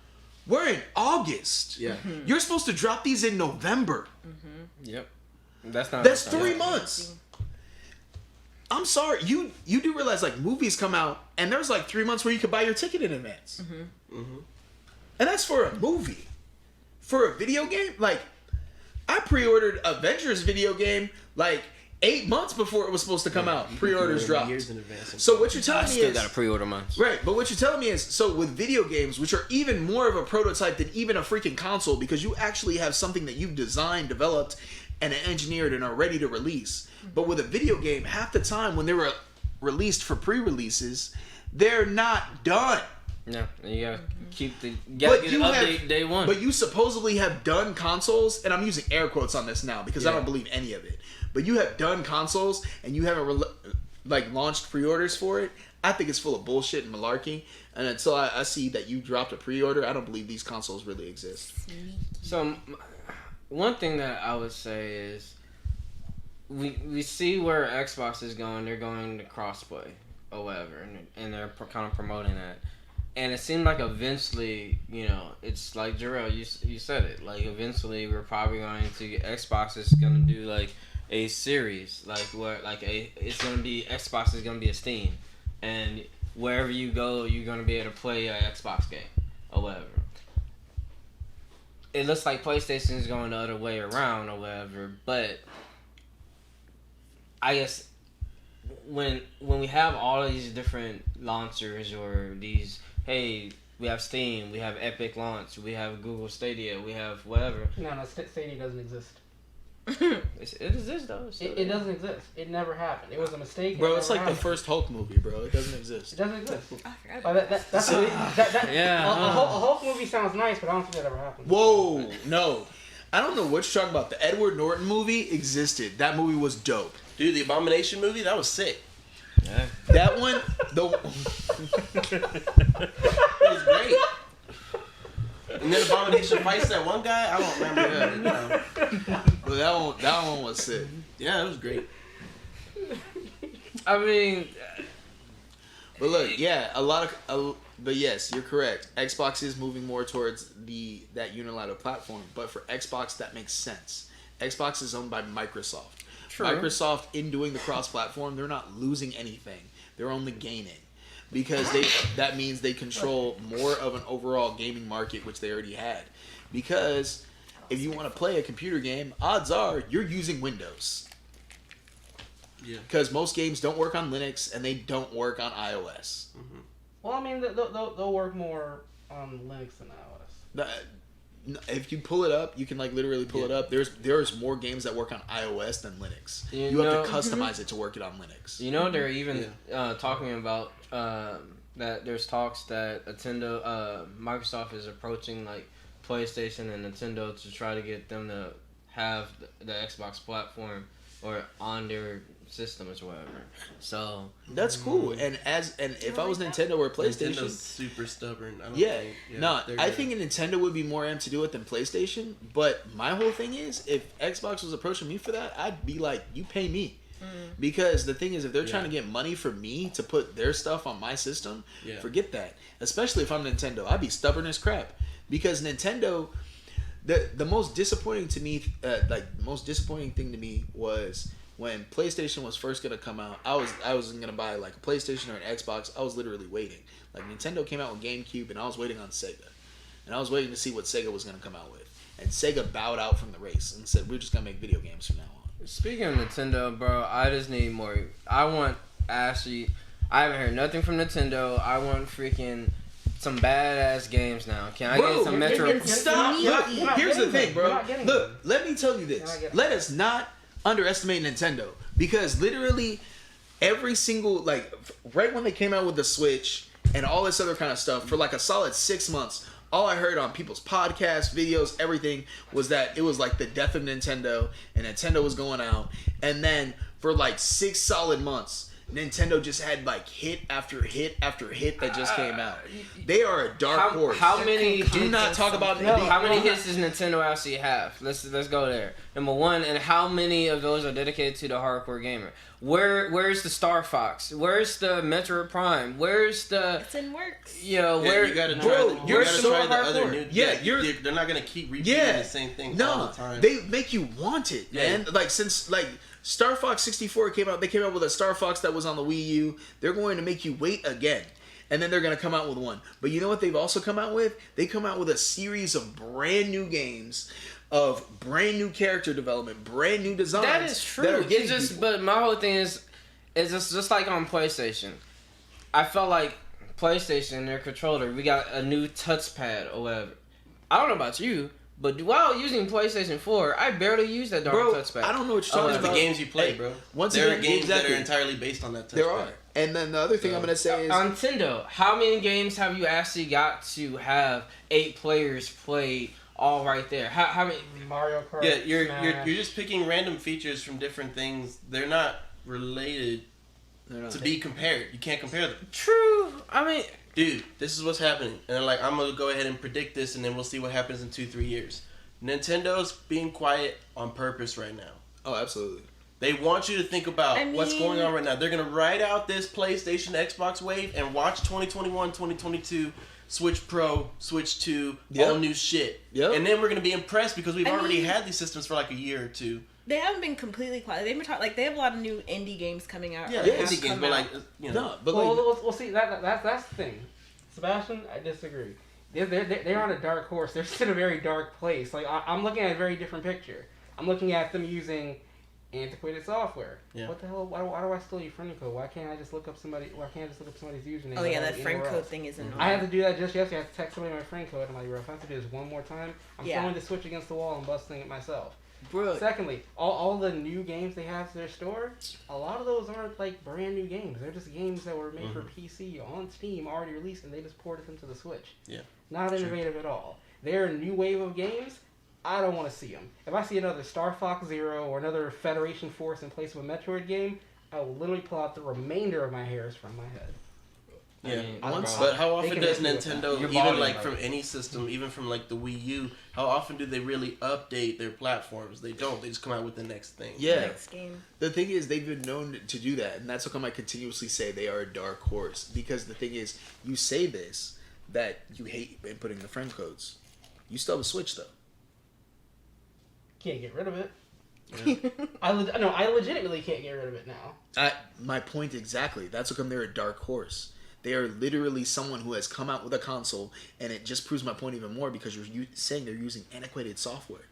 We're in August. Yeah. You're supposed to drop these in November. Yep. That's not. That's not 3 right. months. I'm sorry, you do realize like movies come out and there's like 3 months where you could buy your ticket in advance, and that's for a movie. For a video game, like I pre-ordered Avengers video game like 8 months before it was supposed to come out. Pre-orders dropped. Years in advance. So what you're I telling me still is gotta pre-order mine. right, but what you're telling me is so with video games, which are even more of a prototype than even a freaking console, because you actually have something that you've designed, developed, and engineered and are ready to release. But with a video game, half the time when they were released for pre-releases, they're not done. No, and you gotta keep the. You gotta get an update day one. But you supposedly have done consoles, and I'm using air quotes on this now because I don't believe any of it. But you have done consoles, and you haven't launched pre-orders for it. I think it's full of bullshit and malarkey. And until I see that you dropped a pre-order, I don't believe these consoles really exist. So, one thing that I would say is, we see where Xbox is going. They're going to crossplay. or whatever, and they're kind of promoting that. And it seemed like eventually, it's like Jarrell, you said it. Like eventually, we're probably going to Xbox is gonna do like a series, like where it's gonna be Xbox is gonna be a Steam, and wherever you go, you're gonna be able to play an Xbox game or whatever. It looks like PlayStation is going the other way around or whatever, but I guess when we have all of these different launchers or these, hey, we have Steam, we have Epic Launch, we have Google Stadia, we have whatever. No, Stadia doesn't exist. It exists though. It doesn't exist. It never happened. It was a mistake. Bro, it's like the first Hulk movie, bro. It doesn't exist. It doesn't exist. I forgot about That's yeah. A Hulk movie sounds nice, but I don't think that ever happened. Whoa, no. I don't know what you're talking about. The Edward Norton movie existed. That movie was dope. Dude, the Abomination movie, that was sick. Yeah. That one, It was great. And then Abomination fights that one guy. I don't remember. but that one was sick. Yeah, it was great. I mean, But look, yeah, but yes, you're correct. Xbox is moving more towards that unilateral platform, but for Xbox that makes sense. Xbox is owned by Microsoft. True. Microsoft, in doing the cross-platform, they're not losing anything. They're only gaining. Because that means they control more of an overall gaming market, which they already had. Because if you want to play a computer game, odds are you're using Windows. Yeah. Because most games don't work on Linux and they don't work on iOS. Mm-hmm. Well, I mean, they'll work more on Linux than iOS. If you pull it up, you can like literally pull it up. There's more games that work on iOS than Linux. You have to customize it to work it on Linux. They're even talking about that there's talks that Microsoft is approaching like PlayStation and Nintendo to try to get them to have the Xbox platform or on their system or whatever. So that's cool. And if I was Nintendo or PlayStation, Nintendo's super stubborn. I think Nintendo would be more amped to do it than PlayStation. But my whole thing is, if Xbox was approaching me for that, I'd be like, you pay me. Because the thing is, if they're trying to get money from me to put their stuff on my system, forget that. Especially if I'm Nintendo, I'd be stubborn as crap. Because Nintendo, the most disappointing to me, most disappointing thing to me was when PlayStation was first gonna come out. I wasn't gonna buy like a PlayStation or an Xbox. I was literally waiting. Like Nintendo came out with GameCube, and I was waiting on Sega, and I was waiting to see what Sega was gonna come out with. And Sega bowed out from the race and said, "We're just gonna make video games from now on." speaking of Nintendo, bro, I just need more. I haven't heard nothing from Nintendo. I want freaking some badass games now. Can I get some Metro? Stop! Look, here's the thing, bro. Look, let me tell you this. Let us not underestimate Nintendo, because literally every single, like, right when they came out with the Switch and all this other kind of stuff, for like a solid 6 months, all I heard on people's podcasts, videos, everything was that it was like the death of Nintendo, and Nintendo was going out. And then for like 6 solid months, Nintendo just had like hit after hit after hit that just came out. They are a dark horse. How many? Do not talk about how many hits does Nintendo actually have? Let's go there. Number one, and how many of those are dedicated to the hardcore gamer? Where's the Star Fox? Where's the Metroid Prime? Where's the? It's in works. You gotta try. bro, You gotta try the other new. They're not gonna keep repeating the same thing all the time. They make you want it, man. Like since Star Fox 64 came out, they came out with a Star Fox that was on the Wii U. They're going to make you wait again. And then they're going to come out with one. But you know what they've also come out with? They come out with a series of brand new games, of brand new character development, brand new designs. That is true. But my whole thing is just like on PlayStation. I felt like PlayStation, their controller, we got a new touchpad or whatever. I don't know about you, but while using PlayStation 4, I barely use that darn touchpad. I don't know what you're talking about. The games you play, bro. There are games that are entirely based on that touchpad. There are. And then the other thing I'm going to say is... Nintendo, how many games have you actually got to have 8 players play all right there? How many? Mario Kart. Yeah, you're just picking random features from different things. They're not related to be compared. You can't compare them. True. I mean... Dude, this is what's happening. And like, I'm going to go ahead and predict this, and then we'll see what happens in 2-3 years. Nintendo's being quiet on purpose right now. Oh, absolutely. They want you to think about what's mean, going on right now. They're going to ride out this PlayStation, Xbox wave and watch 2021, 2022, Switch Pro, Switch 2, all new shit. Yep. And then we're going to be impressed because we've already had these systems for like a year or two. They haven't been completely quiet. They've been talking, they have a lot of new indie games coming out. Yeah, indie games, but well, see, that's the thing. Sebastian, I disagree. They're on a dark horse. They're in a very dark place. Like I'm looking at a very different picture. I'm looking at them using antiquated software. Yeah. What the hell? Why do I still use friend code? Why can't I just look up somebody's username? Oh yeah, that friend code thing is annoying. I have to do that just yesterday. I have to text somebody my friend code. I'm like, bro, if I have to do this one more time, I'm throwing the Switch against the wall and busting it myself. Bro. Secondly, all the new games they have to their store, a lot of those aren't like brand new games. They're just games that were made for PC on Steam, already released, and they just ported them to the Switch. Yeah. Not innovative at all. They're a new wave of games. I don't want to see them. If I see another Star Fox Zero or another Federation Force in place of a Metroid game, I will literally pull out the remainder of my hairs from my head. Yeah, but how often does Nintendo, even like from any system, even from like the Wii U, how often do they really update their platforms? They don't. They just come out with the next thing. Yeah. Next game. The thing is, they've been known to do that, and that's how come I continuously say they are a dark horse. Because the thing is, you say this, that you hate inputting the friend codes. You still have a Switch, though. Can't get rid of it. Yeah. I legitimately can't get rid of it now. My point exactly. That's how come they're a dark horse. They are literally someone who has come out with a console, and it just proves my point even more because you're saying they're using antiquated software.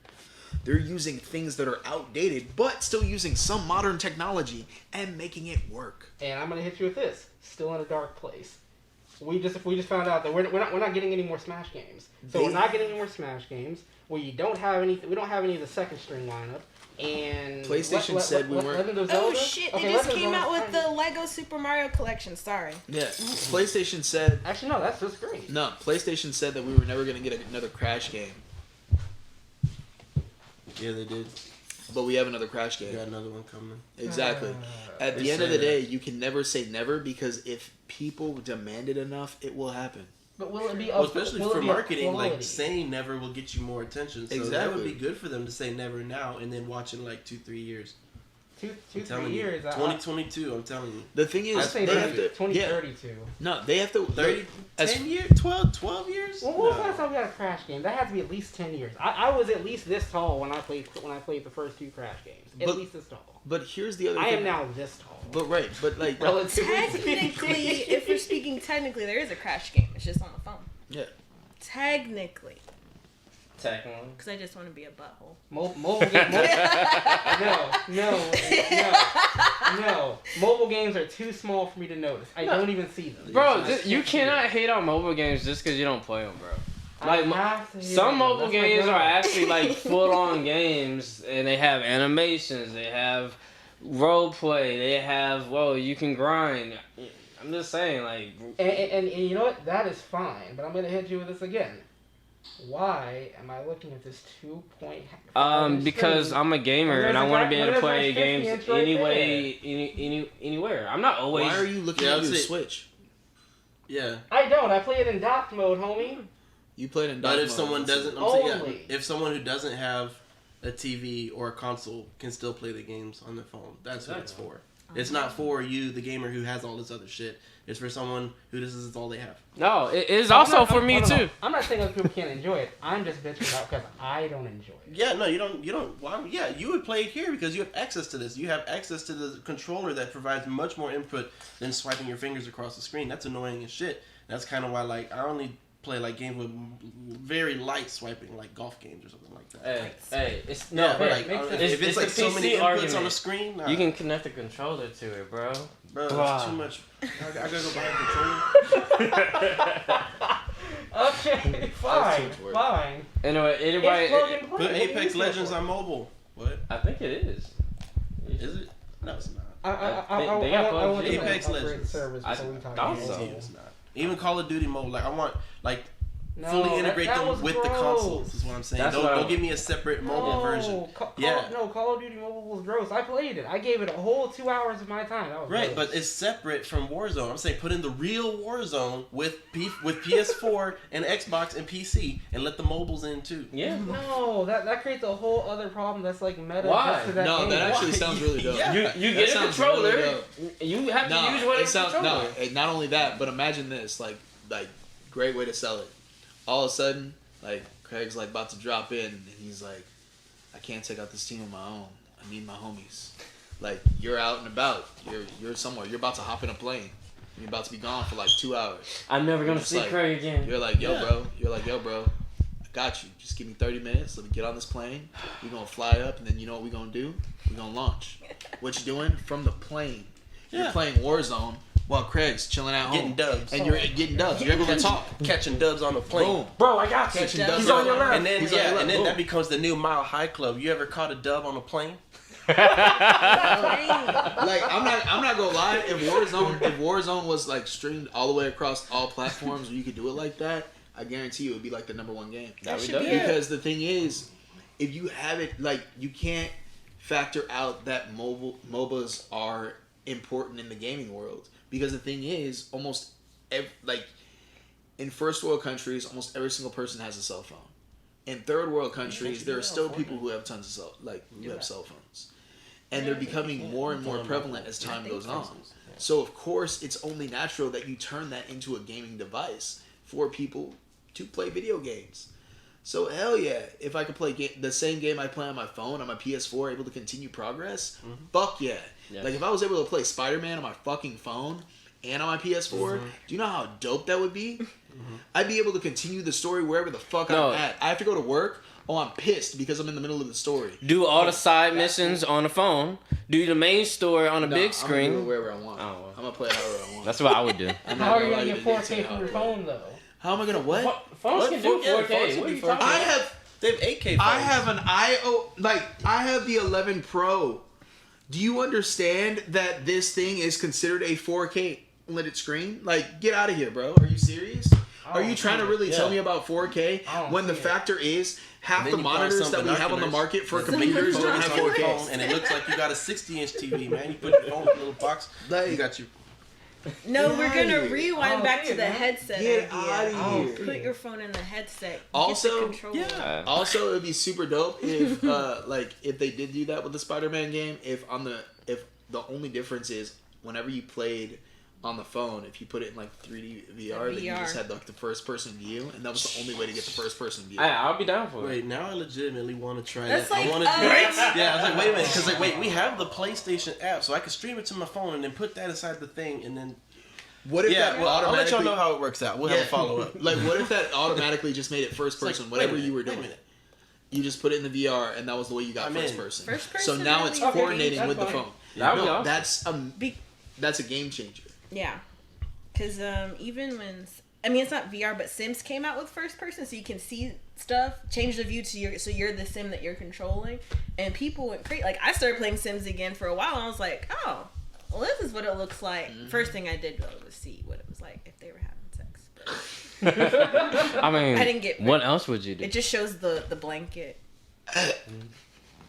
They're using things that are outdated, but still using some modern technology and making it work. And I'm gonna hit you with this. Still in a dark place. We just found out that we're not getting any more Smash games. So we're not getting any more Smash games. We don't have any of the second string lineup. And PlayStation said we weren't. Oh shit! They just came out with the Lego Super Mario Collection. Sorry. Yeah, PlayStation said. Actually, no, that's just great. No, PlayStation said that we were never going to get another Crash game. Yeah, they did. But we have another Crash game. We got another one coming. Exactly. At the end of the day, you can never say never because if people demand it enough, it will happen. But will it be especially for marketing, like saying never will get you more attention. So exactly. That would be good for them to say never now and then watch in like 2-3 years. 2-3 years. 2022, I'm telling you. The thing is, they have to 2032. No, they have to 10 years, 12 years. Well, what was the last time we got a Crash game? That had to be at least 10 years. I was at least this tall when I played the first two Crash games. At least this tall. But here's the other thing. I am now this tall. But like technically, if we're speaking technically, there is a Crash game. It's just on the phone. Yeah. Technically. Technically. Because I just want to be a butthole. Mobile games. No. Mobile games are too small for me to notice. I don't even see them. Bro, you cannot hate on mobile games just because you don't play them, bro. Like some mobile games are actually like full-on games, and they have animations, they have role play, they have you can grind. I'm just saying, like, and you know what? That is fine, but I'm gonna hit you with this again. Why am I looking at this 2.5? Because I'm a gamer and I want to be able to play games anywhere. I'm not always. Why are you looking at your Switch? Yeah. I don't. I play it in dock mode, homie. You played in dock mode. But if someone doesn't, if someone who doesn't have a TV or a console can still play the games on their phone, that's what it's for. It's not for you, the gamer who has all this other shit. It's for someone who this is all they have. No, it is also for me too. I'm not saying other people can't enjoy it. I'm just bitching about because I don't enjoy it. Yeah, no, you don't. Well, yeah, you would play it here because you have access to this. You have access to the controller that provides much more input than swiping your fingers across the screen. That's annoying as shit. That's kind of why, like, I only play like games with very light swiping, like golf games or something like that. Hey, it's if it's like so many inputs on the screen, you can connect a controller to it, bro. Bro, that's too much. I gotta go buy a controller. Okay, fine. Anyway, anybody put Apex Legends on mobile. What? I think it is. Is it? No, it's not. They got Apex Legends. I thought so. Even Call of Duty mobile. Like I want, like No, fully integrate that them was with the gross. consoles. Is what I'm saying. Don't give me a separate mobile version. Call of Duty Mobile was gross. I played it. I gave it a whole 2 hours of my time. That was Right, gross. but it's separate from Warzone. I'm saying put in the real Warzone with PS4 and Xbox and PC, and let the mobiles in too. Yeah. No, that creates a whole other problem. That's like meta. Why? Just for that game. That actually sounds really dope. Yeah. You get a controller. Really you have to use whatever controller. No, not only that, but imagine this, like great way to sell it. All of a sudden, like Craig's like about to drop in, and he's like, I can't take out this team on my own. I need my homies. Like, you're out and about. You're somewhere. You're about to hop in a plane. You're about to be gone for like 2 hours. I'm never gonna see Craig again. You're like, yo, bro. I got you. Just give me 30 minutes. Let me get on this plane. We're gonna fly up, and then you know what we're gonna do? We're gonna launch. What you doing? From the plane. You're playing Warzone while Craig's chilling at home. Getting dubs. And you're getting dubs. You're able to talk. Catching dubs on the plane. Boom. Bro, I got you. Catching dubs. He's on your left. And then He's on your left. then Boom. that becomes the new Mile High Club. You ever caught a dub on a plane? Like, I'm not gonna lie. If Warzone was like streamed all the way across all platforms, where you could do it like that, I guarantee you it would be like the #1 game. That should would be be Because the thing is, if you have it, like, you can't factor out that MOBAs are important in the gaming world. Because the thing is, in first world countries, almost every single person has a cell phone. In third world countries, there are still people who have tons of cell phones, and they're becoming more and more prevalent as time goes on. So of course, it's only natural that you turn that into a gaming device for people to play video games. So hell yeah, if I could play the same game I play on my phone, on my PS4, able to continue progress, fuck yeah. Yes. Like if I was able to play Spider-Man on my fucking phone and on my PS4, do you know how dope that would be? I'd be able to continue the story wherever the fuck I'm at. I have to go to work. Oh, I'm pissed because I'm in the middle of the story. Do all the side missions on the phone. Do the main story on the big I'm screen. gonna do it wherever I want. Oh, well. I'm gonna play it however I want. That's what I would do. How are you gonna get 4K from your phone though? How am I gonna what? Phones can do 4K. phones What are can you do talking 4K. about? They have 8K phones. I have an I have the 11 Pro. Do you understand that this thing is considered a 4K lit screen? Like, get out of here, bro. Are you serious? Are you trying to really tell me about 4K when the factor is half the monitors that we have on the market for computers don't have 4K? And it looks like you got a 60-inch TV, man. You put your phone in a little box. You got you. No, Get we're outta gonna here. rewind back to the headset Get idea. outta here. Put your phone in the headset. Also, get the controller. Also, it'd be super dope if if they did do that with the Spider-Man game. If the only difference is whenever you played on the phone, if you put it in like 3D VR, then you just had like the first person view, and that was the only way to get the first person view. I'll be down for it. Wait, now I legitimately want to try That's that. like, I want to do it. Yeah, I was like, wait a minute, because we have the PlayStation app, so I can stream it to my phone and then put that inside the thing, and then. What if that I'll let y'all automatically? know how it works out. We'll have a follow up. Like, what if that automatically just made it first person? Whatever you were doing, Wait a minute. you just put it in the VR, and that was the way you got I'm first in. person. First So person now really it's is coordinating that's with the fine. phone. That would be awesome. That's a game changer. Yeah, because even when it's not VR, but Sims came out with first person, so you can see stuff, change the view to so you're the Sim that you're controlling, and people went crazy. Like I started playing Sims again for a while, and I was like, oh, well, this is what it looks like. First thing I did was see what it was like if they were having sex. But I mean, I didn't get what else would you do? it just shows the blanket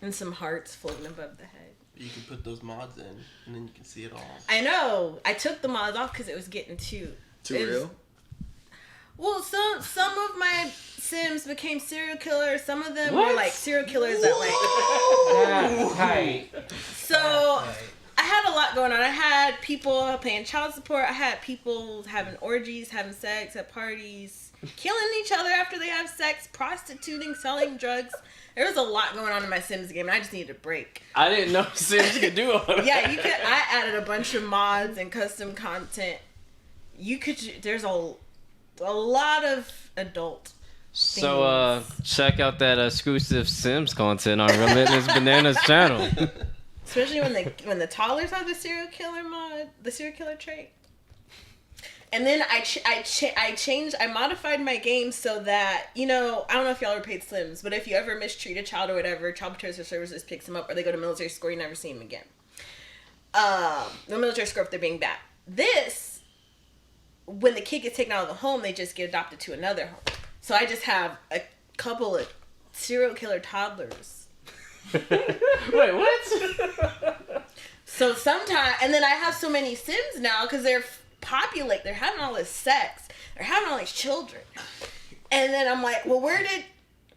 and some hearts floating above the head. You can put those mods in, and then you can see it all. I know. I took the mods off because it was getting too Real. Well, some of my Sims became serial killers. Some of them were like serial killers that like. That's tight. So I had a lot going on. I had people paying child support. I had people having orgies, having sex at parties, killing each other after they have sex, prostituting, selling drugs. There was a lot going on in my Sims game, and I just needed a break. I didn't know Sims could do all that. Yeah, you could. I added a bunch of mods and custom content. You could. There's a lot of adult. So check out that exclusive Sims content on Relentless Bananas channel. Especially when the toddlers have the serial killer mod, the serial killer trait. And then I modified my game so that, I don't know if y'all ever played Sims, but if you ever mistreat a child or whatever, Child Protective Services picks them up, or they go to military school, you never see them again. The military school if they're being bad. When the kid gets taken out of the home, they just get adopted to another home. So I just have a couple of serial killer toddlers. Wait, what? So sometimes, and then I have so many Sims now because they're they're having all this sex, they're having all these children, and then I'm like, well, where did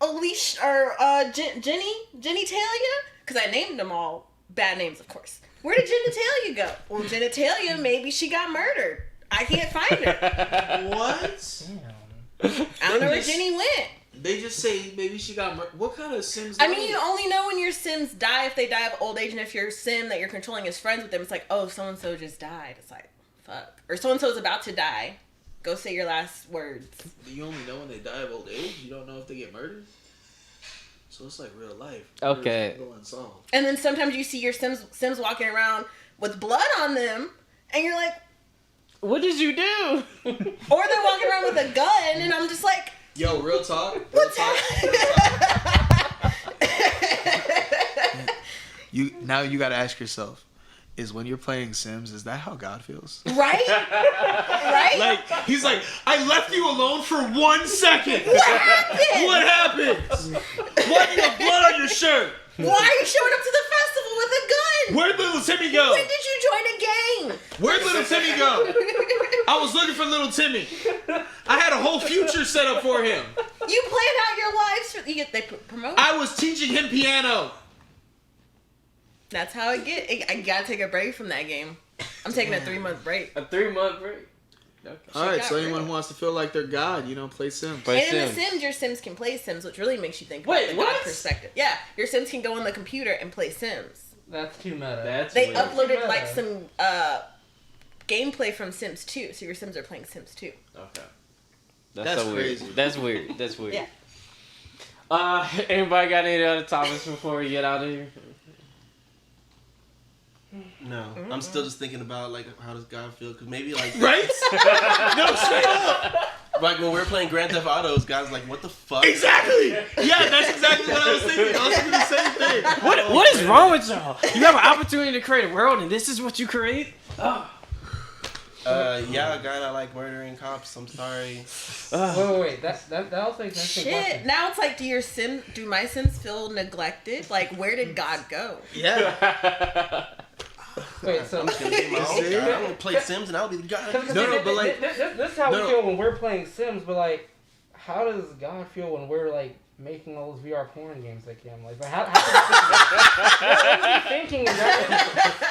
Alicia or Jenny Talia? Because I named them all bad names, of course. Where did Genitalia go? Well, Genitalia, maybe she got murdered. I can't find her. What? I don't know where Jenny went. They just say maybe she got murdered. What kind of Sims? I mean, you only know when your Sims die if they die of old age, and if your Sim that you're controlling is friends with them, it's like, oh, so-and-so just died. It's like, fuck. Or so-and-so's about to die. Go say your last words. You only know when they die of old age? You don't know if they get murdered? So it's like real life. Okay. And then sometimes you see your Sims walking around with blood on them, and you're like, what did you do? or they're walking around with a gun, and I'm just like, yo, real talk. What's happening? You gotta ask yourself, is when you're playing Sims, is that how God feels? Right? Right? Like, he's like, I left you alone for 1 second. What happened? What happened? Why do you have blood on your shirt? Why are you showing up to the festival with a gun? Where'd little Timmy go? When did you join a gang? Where'd little Timmy go? I was looking for little Timmy. I had a whole future set up for him. You planned out your lives for they promote. I was teaching him piano. That's how it get. I gotta take a break from that game. I'm taking a 3-month break. A 3-month break. Okay. Alright, so anyone who wants to feel like they're God, play Sims. Play and in Sims. the Sims, your Sims can play Sims, which really makes you think Wait, about the what? God perspective. Yeah, your Sims can go on the computer and play Sims. That's too meta. That's They weird. uploaded like some gameplay from Sims 2, so your Sims are playing Sims 2. Okay. That's so crazy. Weird. That's weird. That's weird. Yeah. Anybody got any other topics before we get out of here? No, I'm still just thinking about like how does God feel? Because maybe like Right? No, straight up. like when we're playing Grand Theft Autos, God's like, what the fuck? Exactly. Yeah, that's exactly what I was thinking. I was thinking the same thing. What is wrong with y'all? You have an opportunity to create a world, and this is what you create? Oh. Yeah, a guy that like murdering cops. I'm sorry. Wait. That also makes sense. Shit. Now it's like, do my Sims feel neglected? Like, where did God go? Yeah. Wait, so I'm just gonna be my own guy. I'm gonna play Sims and I'll be the guy. No, but like this is how we feel when we're playing Sims. But like, how does God feel when we're like making all those VR porn games like him? Like, how what are you thinking in that?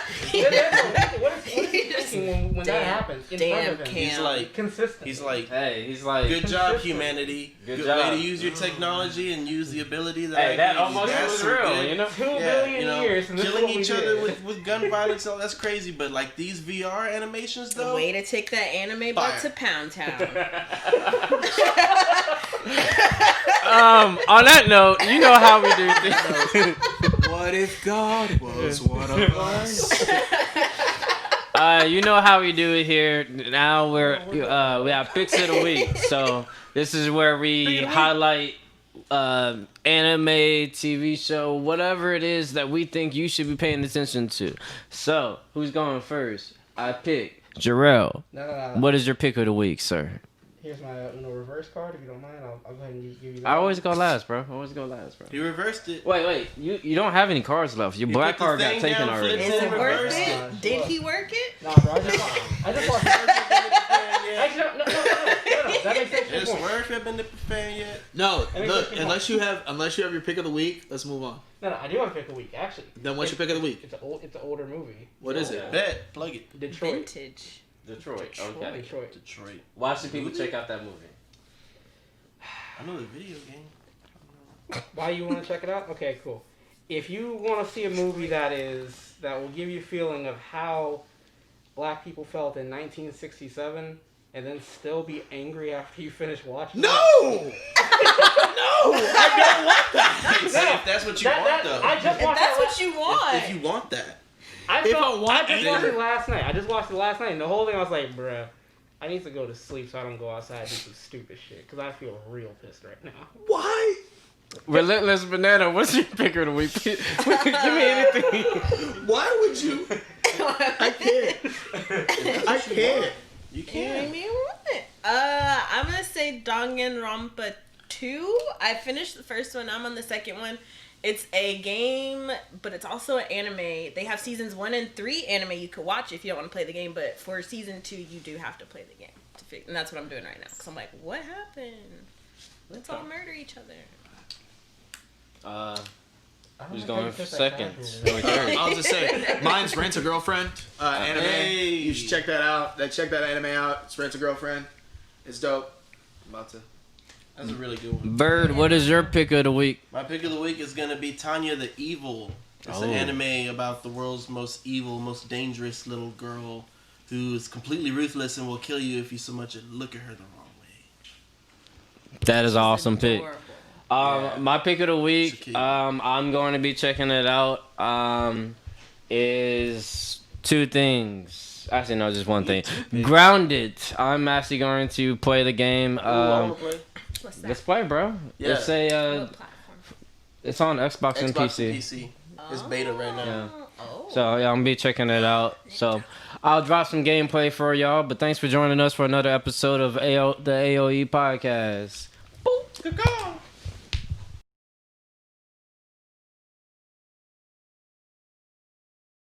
What is he thinking when that happens in front of him? He's like consistent. He's like, hey, he's like, good job, humanity. Good job. way to use your technology and use the ability that. hey, I that gave you. almost That's was so real, good. you know? 2 billion years, and this is killing what we each did. other with gun violence. Oh, that's crazy. But like these VR animations, though. Way to take that anime back Fire. to Pound Town. On that note, you know how we do things. what if God was one of us? You know how we do it here. Now we have picks of the week. So this is where we highlight anime, TV show, whatever it is that we think you should be paying attention to. So who's going first? I pick Jarrell. No. What is your pick of the week, sir? Here's my reverse card. If you don't mind, I'll go ahead and give you that. I always go last, bro. He reversed it. Wait. You don't have any cards left. Your black put the card got thing taken down, already. flipped Is it worth reversed it? it. Did he work it? No, bro. I just watched. Actually, no. That makes sense. It's worth it, been the fan yet. No, look. Unless you have your pick of the week, let's move on. No, I do have to pick a week. Actually, Then what's your pick of the week? it's an older movie. What is it? Bet, plug it. Detroit. Vintage. Detroit. Okay. Detroit. Why should people check out that movie? I know the video game. Why you want to check it out? Okay, cool. If you want to see a movie that will give you a feeling of how black people felt in 1967, and then still be angry after you finish watching. No, no, I don't want that. If that's what you want, though. I just If watched that's that what you want. If you want that. I If I want just it. watched it last night. And the whole thing I was like, bruh, I need to go to sleep so I don't go outside and do some stupid shit. Because I feel real pissed right now. Why? Relentless Banana, what's your pick of the week? Give me anything. Why would you? I can't. You Can't can. make me want it. I'm gonna say Danganronpa 2. I finished the first one. I'm on the second one. It's a game, but it's also an anime. They have seasons 1 and 3 anime you could watch if you don't want to play the game, but for season 2, you do have to play the game. And that's what I'm doing right now. Because I'm like, what happened? Let's all murder each other. Who's going for second? I was just saying, mine's Rent a Girlfriend anime. Hey. You should check that out. Check that anime out. It's Rent a Girlfriend. It's dope. I'm about to. That's a really good one. Bird, what is your pick of the week? My pick of the week is gonna be Tanya the Evil. It's an anime about the world's most evil, most dangerous little girl who is completely ruthless and will kill you if you so much as look at her the wrong way. That is an awesome pick. My pick of the week, I'm going to be checking it out, is 2 things. Actually, no, just 1 thing. Grounded. I'm actually going to play the game. What's that? Let's play, bro. Yeah. It's a, What platform? it's on Xbox and PC. PC. It's beta right now. Yeah. Oh. So yeah, I'm gonna be checking it out. So I'll drop some gameplay for y'all. But thanks for joining us for another episode of the AOE podcast. Boop, good call.